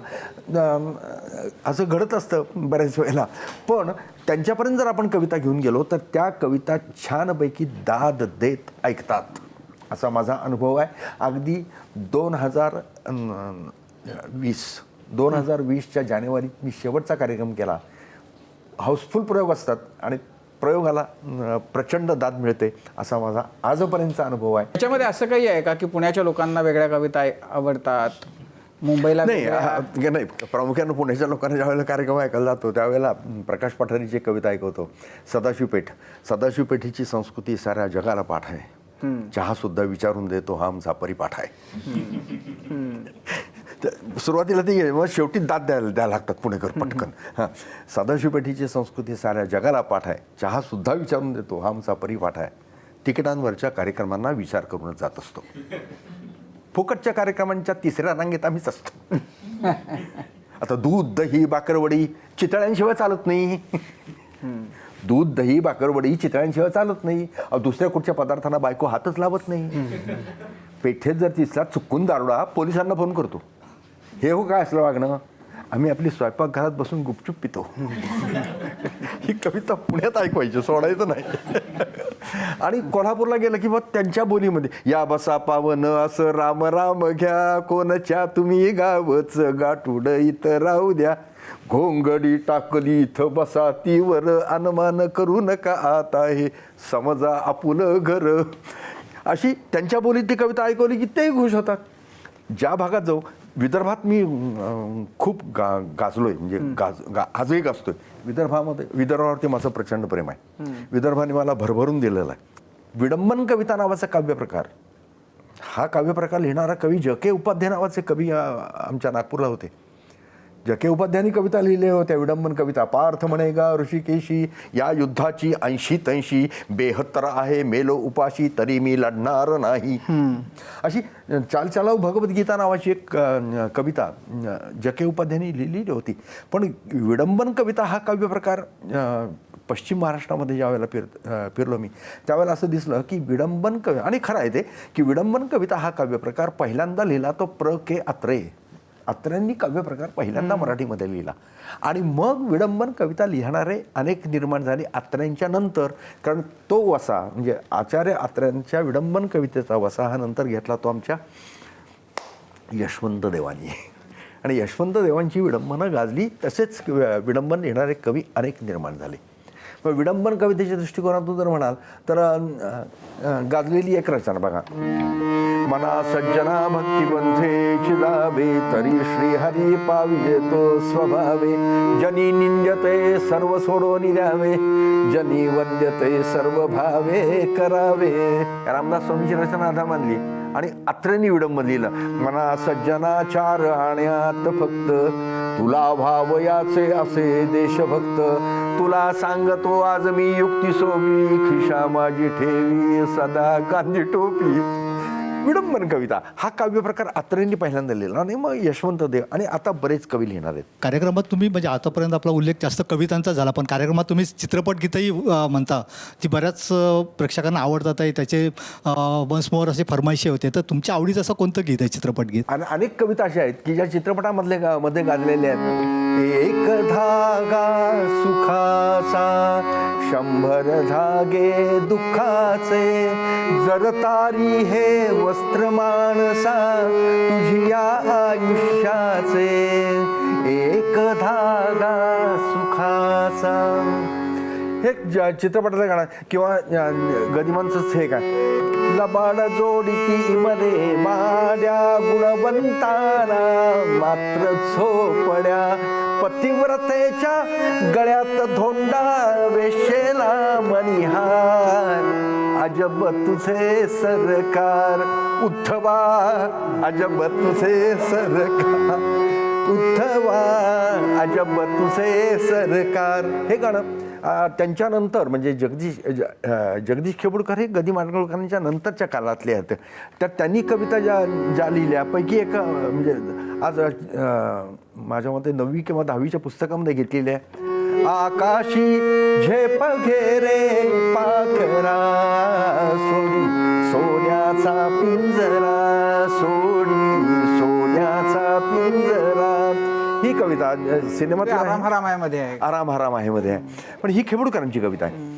असं घडत असतं बऱ्याच वेळेला. पण त्यांच्यापर्यंत जर आपण कविता घेऊन गेलो तर त्या कविता छानपैकी दाद देत ऐकतात असा माझा अनुभव आहे. अगदी 2020च्या जानेवारीत मी शेवटचा कार्यक्रम केला. हाऊसफुल प्रयोग असतात आणि प्रयोगाला प्रचंड दाद मिळते असा माझा आजपर्यंतचा अनुभव आहे. त्याच्यामध्ये असं काही आहे का की पुण्याच्या लोकांना वेगळ्या कविता आवडतात, मुंबईला नाही, प्रामुख्यानं पुण्याच्या लोकांना ज्यावेळेला कार्यक्रम ऐकायला जातो त्यावेळेला प्रकाश पठारीची कविता ऐकवतो. सदाशिव पेठीची संस्कृती साऱ्या जगाला पाठ आहे, चहा सुद्धा विचारून देतो हा आमचा परिपाठ आहे. सुरुवातीला ते मग शेवटी दाद द्यायला लागतात पुणेकर पटकन. हां, सदाशिव पेठीची संस्कृती साऱ्या जगाला पाठ आहे, चहा सुद्धा विचारून देतो हा आमचा परिपाठ आहे. तिकिटांवरच्या कार्यक्रमांना विचार करूनच जात असतो. फुकटच्या कार्यक्रमांच्या तिसऱ्या रांगेत आम्हीच असतो. आता दूध दही बाकरवडी चितळ्यांशिवाय चालत नाही. दूध दही बाकरवडी चितळ्यांशिवाय चालत नाही. दुसऱ्या कुठच्या पदार्थांना बायको हातच लावत नाही. पेठेत जर दिसला चुकून दारुडा पोलिसांना फोन करतो. हे हो काय असलं वागणं? आम्ही आपली स्वयंपाकघरात बसून गुपचूप पितो. ही कविता पुण्यात ऐकवायची, सोडायचं नाही. आणि कोल्हापूरला गेलं की मग त्यांच्या बोलीमध्ये या बसा पावन असं राम राम घ्या, कोणच्या तुम्ही गावच गाठुड इथं राहू द्या, घोंगडी टाकली इथं बसा तीवर, अनुमान करू नका आता हे समजा आपुलं घर. अशी त्यांच्या बोलीत ती कविता ऐकवली की ते खुश होतात. ज्या भागात जाऊ, विदर्भात मी खूप गाजलोय, म्हणजे आजही गाजतोय. विदर्भावरती माझं प्रचंड प्रेम आहे. विदर्भाने मला भरभरून दिलेलं आहे. विडंबन कविता नावाचा काव्यप्रकार, हा काव्यप्रकार लिहिणारा कवी ज.के. उपाध्याय नावाचे कवी आमच्या नागपूरला होते. ज.के. उपाध्यायांनी कविता लिहिल्या होत्या, विडंबन कविता. पार्थ म्हणेगा ऋषिकेशी या युद्धाची 80-83, 72 आहे मेलो उपाशी तरी मी लढणार नाही. अशी चालचालाव भगवद्गीता नावाची एक कविता ज.के. उपाध्यायांनी लिहिलेली होती. पण विडंबन कविता हा काव्यप्रकार पश्चिम महाराष्ट्रामध्ये ज्या वेळेला फिरलो मी त्यावेळेला असं दिसलं की विडंबन आणि खरं आहे ते की विडंबन कविता हा काव्यप्रकार पहिल्यांदा लिहिला तो प्र.के. अत्र्यांनी काव्यप्रकार पहिल्यांदा मराठीमध्ये लिहिला. आणि मग विडंबन कविता लिहिणारे अनेक निर्माण झाले अत्र्यांच्या नंतर. कारण तो वसा म्हणजे आचार्य अत्र्यांच्या विडंबन कवितेचा वसा हा नंतर घेतला तो आमच्या यशवंत देवांनी. आणि यशवंत देवांची विडंबनं गाजली. तसेच विडंबन लिहिणारे कवी अनेक निर्माण झाले. मग विडंबन कवितेच्या दृष्टिकोनातून जर म्हणाल तर गाजलेली एक रचना बघा. मना सज्जना भक्तिबंधे चिदाबे तरी श्रीहरी पाविजे तो स्वभावे, जनी निंद्यते सर्व सोडून द्यावे, जनी वंद्यते सर्व भावे करावे. रामदास स्वामींची रचना आधार मानली आणि अत्र्यांनी विडंबन लिहिलं. मना सज्जना चार आण्यात फक्त, तुला भाव याचे असे देशभक्त, तुला सांगतो आज मी युक्ती सोपी, खिशा माझी ठेवी सदा गांधी टोपी. विडंबन कविता हा काव्यप्रकार अत्रेंनी पहिल्यांदा लिहिला आणि मग यशवंत देव आणि आता बरेच कवी लिहिणार आहेत. कार्यक्रमात तुम्ही म्हणजे आतापर्यंत आपला उल्लेख जास्त कवितांचा झाला, पण कार्यक्रमात तुम्ही चित्रपट गीतही म्हणता, ती बऱ्याच प्रेक्षकांना आवडतात आहे, त्याचे वन्स मोर असे फरमाईशी होते. तर तुमच्या आवडीचं असं कोणतं गीत आहे चित्रपट गीत? आणि अनेक कविता अशा आहेत की ज्या चित्रपटामधले मध्ये गाजलेल्या आहेत. एक धागा सुखाचा 100 धागे दुःखाचे, जर तारी हे वस्त्र माणसा तुझी आयुष्याचे. एक धागा सुखाचा हे चित्रपटाचं गाणं किंवा गदिमांचंच हे काय, लबाड जोडीती मध्ये माड्या गुणवंताना मात्र झोपड्या, पतिव्रतेच्या गळ्यात धोंडा वेशेला मनिहार. अजब तुझे सरकार उद्धवा, अजब तुझे सरकार उद्धवा, अजब तुझे सरकार. हे गाणं त्यांच्यानंतर म्हणजे जगदीश खेबुडकर हे गदी माडगुळकरांच्या नंतरच्या काळातले आहेत. तर त्यांनी कविता ज्या लिहिल्यापैकी एक म्हणजे आज माझ्या मते 9वी किंवा 10वीच्या पुस्तकामध्ये घेतलेली आहे. आकाशी झेप घेरे पाखरा सोडी सोन्याचा पिंजरा, सोडी सोन्याचा पिंजरा. ही कविता सिनेमात आराम हरामायामध्ये आहे. आराम हराम आहे मध्ये आहे, पण ही खेबुडकरांची कविता आहे.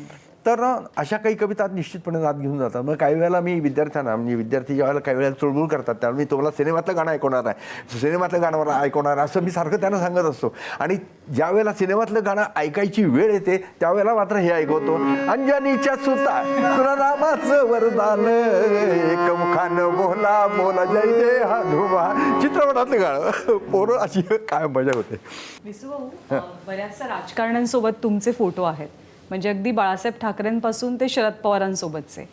तर अशा काही कविता निश्चितपणे आत घेऊन जातात. मग काही वेळेला मी विद्यार्थ्यांना म्हणजे विद्यार्थी ज्या वेळेला काही वेळेला चुळबुळ करतात त्यावेळी मी तुम्हाला सिनेमातलं गाणं ऐकवणार आहे, सिनेमातलं गाणं मला ऐकवणार आहे असं मी सारखं त्यांना सांगत असतो. आणि ज्या वेळेला सिनेमातलं गाणं ऐकायची वेळ येते त्यावेळेला मात्र हे ऐकवतो. अंजनीच्या सुता तुला रामाचं वरदान, एकमुखानं बोला बोला जय जय हनुमान. चित्रपटातलं गाणं पोरं अशी काय मजा होते. विसुभाऊ, बऱ्याचशा राजकारण्यांसोबत तुमचे फोटो आहेत, म्हणजे अगदी बाळासाहेब ठाकरेंपासून ते शरद पवारांसोबतचे.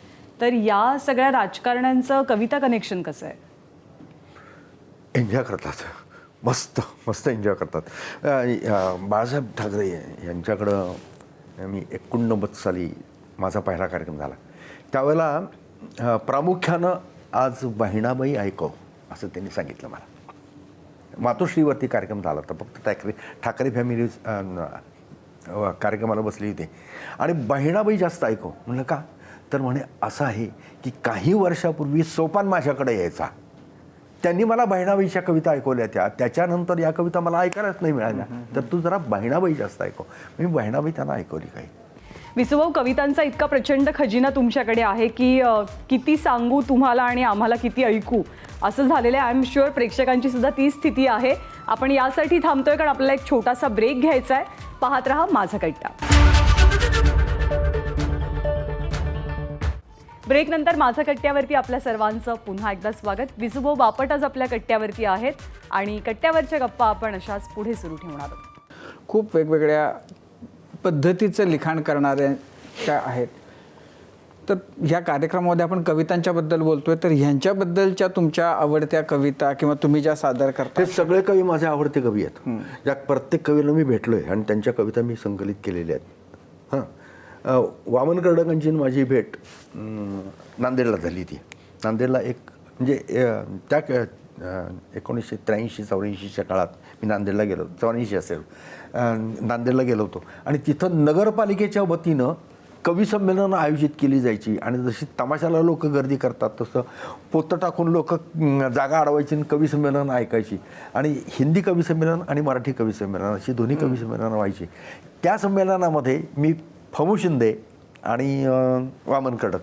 तर या सगळ्या राजकारण्यांचं कविता कनेक्शन कसं आहे? एन्जॉय करतात, मस्त मस्त एन्जॉय करतात. बाळासाहेब ठाकरे यांच्याकडं मी 89 साली माझा पहिला कार्यक्रम झाला. त्यावेळेला प्रामुख्यानं आज बहिणाबाई ऐकव असं त्यांनी सांगितलं मला. मातोश्रीवरती कार्यक्रम झाला तर फक्त ठाकरे फॅमिली कार्यक्रमाला बसली होती आणि बहिणाबाई जास्त ऐकव म्हणलं का, तर म्हणे असं आहे की काही वर्षापूर्वी सोपान माझ्याकडे यायचा, त्यांनी मला बहिणाबाईच्या कविता ऐकवल्या, त्याच्यानंतर या कविता मला ऐकायलाच नाही मिळाल्या, तर तू जरा बहिणाबाई जास्त ऐकव. मी बहिणाबाई त्यांना ऐकवली काही. विसुभाऊ, कवितांचा इतका प्रचंड खजिना तुमच्याकडे आहे की किती सांगू तुम्हाला आणि आम्हाला किती ऐकू असं झालेलं आहे. आय एम शुअर प्रेक्षकांची सुद्धा ती स्थिती आहे. आपण यासाठी थांबतोय कारण आपल्याला एक छोटासा ब्रेक घ्यायचा आहे. पाहत रहा माझा कट्टा. ब्रेक नंतर माझा कट्ट्यावरती आपल्या सर्वांचं पुन्हा एकदा स्वागत. विसुभाऊ बापट आज आपल्या कट्ट्यावरती आहेत आणि कट्ट्यावरच्या गप्पा आपण अशाच पुढे सुरू ठेवणार आहोत. खूप वेगवेगळ्या पद्धतीचं लिखाण करणाऱ्या आहेत. तर ह्या कार्यक्रमामध्ये आपण कवितांच्याबद्दल बोलतोय, तर ह्यांच्याबद्दलच्या तुमच्या आवडत्या कविता किंवा तुम्ही ज्या सादर करता? ते सगळे कवी माझे आवडते कवी आहेत. ज्या प्रत्येक कवीला मी भेटलो आहे आणि त्यांच्या कविता मी संकलित केलेल्या आहेत. वामन कर्डकांची माझी भेट नांदेडला झाली. ती नांदेडला एक म्हणजे त्या 1983-84च्या काळात मी नांदेडला गेलो, 84 असेल, नांदेडला गेलो होतो आणि तिथं नगरपालिकेच्या वतीनं कवी संमेलनं आयोजित केली जायची आणि जशी तमाशाला लोक गर्दी करतात तसं पोतं टाकून लोक जागा अडवायची आणि कवी संमेलन ऐकायची. आणि हिंदी कवी संमेलन आणि मराठी कवी संमेलन अशी दोन्ही कवी संमेलनं व्हायची. त्या संमेलनामध्ये मी फमू शिंदे आणि वामन कडक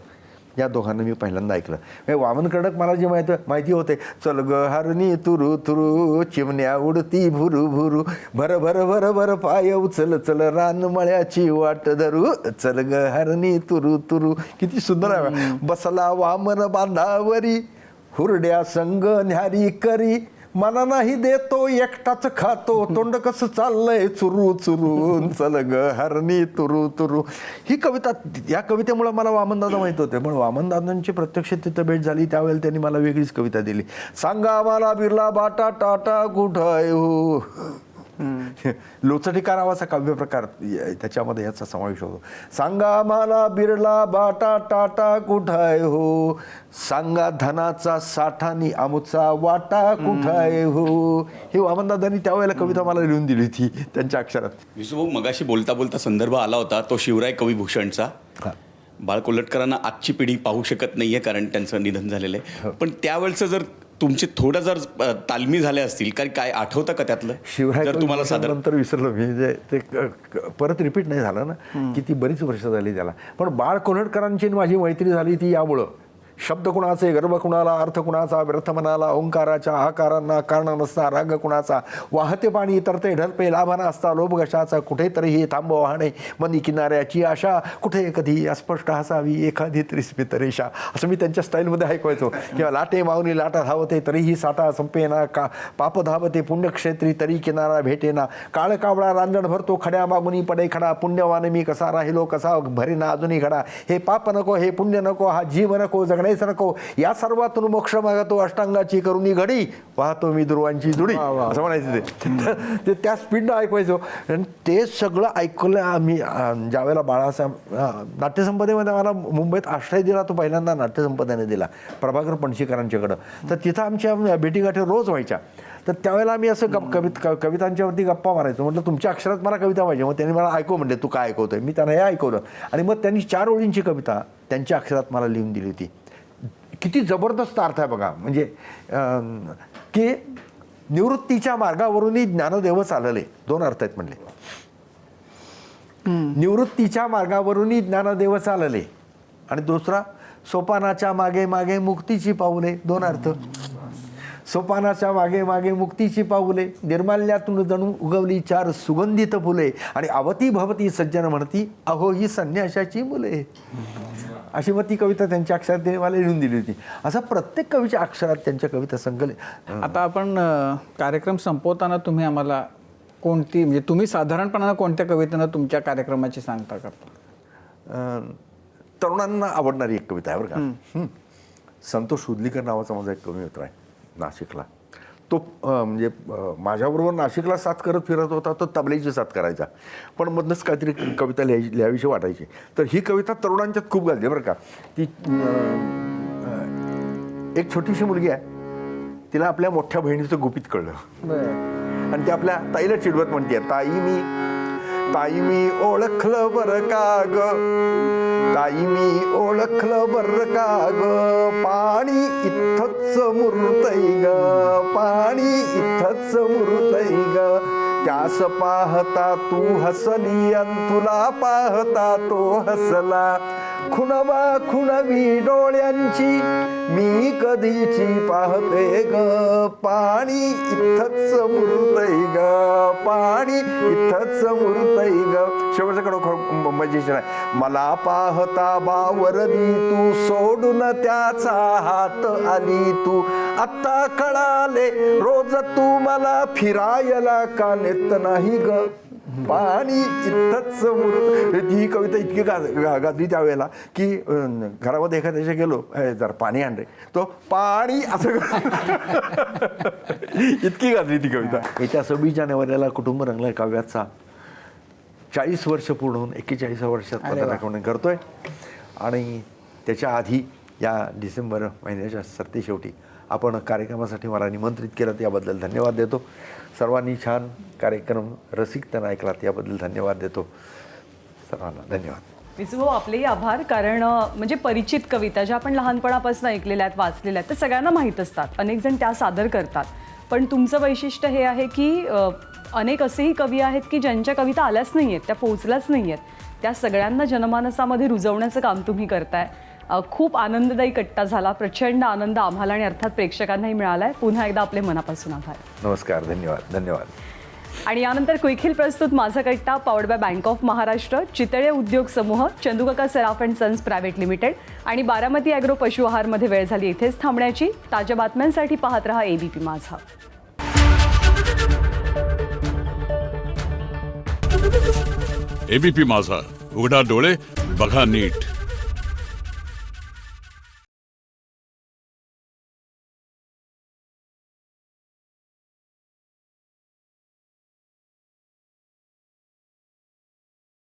या दोघांना मी पहिल्यांदा ऐकलं. म्हणजे वामन कडक मला जे माहिती होते, चल ग हरणी तुरु तुरु चिमण्या उडती भुरू भुरू, भर भर भर भर पाय उचल चल रानमळ्याची वाट धरू, चल ग हरणी तुरु तुरु. किती सुंदर आहे. बसला वामन बांधावरी हुरड्या संग न्यारी करी, मला नाही देतो एकटाच खातो, तोंड कसं चाललंय चुरू चुरून, चल ग हरणी तुरु तुरु. ही कविता, या कवितेमुळे मला वामनदादा माहीत होते, पण वामनदादांची प्रत्यक्ष तिथं भेट झाली त्यावेळेला त्यांनी मला वेगळीच कविता दिली. सांगा मला बिर्ला बाटा टाटा कुठं आहे हो, लोचटिका नावाचा काव्यप्रकार त्याच्यामध्ये याचा समावेश होतो. सांगा मला बिर्ला बाटा टाटा कुठाय हो, सांगा धनाचा साठानी आमचा वाटा कुठाय हो. ही वामनदादांनी त्यावेळेला कविता मला लिहून दिली होती त्यांच्या अक्षरात. विसूभाऊ, मगाशी बोलता बोलता संदर्भ आला होता तो शिवराय कविभूषणचा. बाळ कोल्हटकरांना आजची पिढी पाहू शकत नाहीये कारण त्यांचं निधन झालेलं आहे, पण त्यावेळेचं जर तुमचे थोडं जर तालमी झाले असतील काय आठवतं का त्यातलं? शिवराय जर तुम्हाला साधारण नंतर विसरलो मी, म्हणजे ते परत रिपीट नाही झालं ना, की ती बरीच वर्ष झाली त्याला. पण बाळ कोल्हटकरांची माझी मैत्री झाली ती यामुळं. शब्द कुणाचे, गर्भ कुणाला, अर्थ कुणाचा, व्यर्थ मनाला, ओंकाराच्या आकारांना कारण नसता, राग कुणाचा, वाहते पाणी तरते ढलपे लाभाना असता, लोभ कशाचा, कुठेतरी थांब वाहणे मनी किनाऱ्याची आशा, कुठे कधी अस्पष्ट हसावी एखादी त्रिस्मित रेषा, असं मी त्यांच्या स्टाईलमध्ये ऐकवायचो. किंवा लाटे माऊनी लाटा धावते तरीही साठा संपेना, पाप धावते पुण्यक्षेत्री तरी किनारा भेटेना, काळ कावळा रांजण भरतो खड्या मागुनी पडे खडा, पुण्यवान मी कसा राहिलो कसा भरीना अजूनही खडा, हे पाप नको हे पुण्य नको हा जीव नको जगणे नको, या सर्वातून मोक्ष मागतो अष्टांगाची करुणी घडी, वाहतो मी दुर्वांची जुडी, असं म्हणायचं ते त्या स्पीडनं ऐकवायचो. आणि ते सगळं ऐकलं आम्ही ज्यावेळेला बाळासाहेब नाट्यसंपदेमध्ये मला मुंबईत आश्रय दिला, तो पहिल्यांदा नाट्यसंपदेने दिला प्रभाकर पणशीकरांच्याकडं. तर तिथं आमच्या भेटीगाठी रोज व्हायच्या. तर त्यावेळेला आम्ही असं कवितांच्यावरती गप्पा मारायचो. म्हटलं तुमच्या अक्षरात मला कविता पाहिजे. मग त्यांनी मला ऐकव म्हणले, तू काय ऐकवतोय? मी त्यांना हे ऐकवलं आणि मग त्यांनी 4 ओळींची कविता त्यांच्या अक्षरात मला लिहून दिली होती. किती जबरदस्त अर्थ आहे बघा. म्हणजे की निवृत्तीच्या मार्गावरूनही ज्ञानदेव चालले, 2 अर्थ आहेत म्हणले. निवृत्तीच्या मार्गावरूनही ज्ञानदेव चालले आणि दुसरा सोपानाच्या मागे मागे मुक्तीची पाऊले, 2 अर्थ. सोपानाच्या मागे मागे मुक्तीची पाऊले, निर्माल्यातून जणू उगवली 4 सुगंधित फुले, आणि अवती भवती सज्जन म्हणती अहो ही संन्याशाची मुले. अशी मग ती कविता त्यांच्या अक्षरात त्यांनी मला लिहून दिली होती. असा प्रत्येक कवीच्या अक्षरात त्यांच्या कविता संकलित. आता आपण कार्यक्रम संपवताना तुम्ही आम्हाला कोणती, म्हणजे तुम्ही साधारणपणानं कोणत्या कवितेनं तुमच्या कार्यक्रमाची सांगता करता? तरुणांना आवडणारी एक कविता आहे बरं का. संतोष उदलीकर नावाचा माझा एक कवी मित्र आहे नाशिकला. तो म्हणजे माझ्याबरोबर नाशिकला साथ करत फिरत होता. तो तबल्याची साथ करायचा, पण मधनंच काहीतरी कविता लिहावीशी वाटायची. तर ही कविता तरुणांच्यात खूप गाजली बरं का. ती एक छोटीशी मुलगी आहे, तिला आपल्या मोठ्या बहिणीचं गुपित कळलं आणि ती आपल्या ताईला चिडवत म्हणते, ताई मी ओळखलं बरं का ग, ताई मी ओळखलं बरं का ग, पाणी इथंच मुरतय ग, पाणी इथंच मुरतय ग, त्यास पाहता तू हसली अन तुला पाहता तो हसला, खुणवा खुणवी डोळ्यांची मी कधीची पाहते ग, पाणी इथंच मुरतय ग, पाणी इथंच मुरतय ग. शेवटचं कडो मजेशीर आहे. मला पाहता बावरली तू, सोडून त्याचा हात आली तू, आता कळाले रोज तू मला फिरायला का नेत नाही ग, पाणी इथंच मुरत. ही कविता इतकी गाजली त्यावेळेला की घरामध्ये एखाद्याच्या गेलो, जर पाणी आणले, तो पाणी असं इतकी गाजली ती कविता. येत्या 26 जानेवारीला कुटुंब रंगला काव्याचा 40 वर्ष पूर्ण होऊन 41व्या वर्षात पदार्पण करतोय. आणि त्याच्या आधी या डिसेंबर महिन्याच्या सरतेशेवटी आपण कार्यक्रमासाठी मला निमंत्रित केलं, याबद्दल धन्यवाद देतो. सर्वांनी छान कार्यक्रम रसिकतेनं ऐकलात, याबद्दल धन्यवाद देतो. सर्वांना धन्यवाद. विसूभाऊ, आपलेही आभार. कारण म्हणजे परिचित कविता ज्या आपण लहानपणापासून ऐकलेल्या आहेत, वाचलेल्या आहेत, त्या सगळ्यांना माहीत असतात. अनेक जण त्या सादर करतात. पण तुमचं वैशिष्ट्य हे आहे की अनेक असेही कवी आहेत की ज्यांच्या कविता आल्याच नाही आहेत, त्या पोहोचल्याच नाही आहेत, त्या सगळ्यांना जनमानसामध्ये रुजवण्याचं काम तुम्ही करताय. खूप आनंददायी कट्टा झाला. प्रचंड आनंद आम्हाला आणि अर्थात प्रेक्षकांनाही मिळाला आहे. पुन्हा एकदा आपले मनापासून आभार. नमस्कार, धन्यवाद. धन्यवाद. आणि यानंतर क्विक प्रस्तुत Majha Katta powered by bank of Maharashtra, Chitale उद्योग समूह, चंदूकाका सराफ अँड सन्स प्रायव्हेट लिमिटेड आणि बारामती ॲग्रो पशु आहारमध्ये वेळ झाली इथेच थांबण्याची. ताज्या बातम्यांसाठी पाहत रहा ABP माझा. ABP माझा, उघडा डोळे बघा नीट.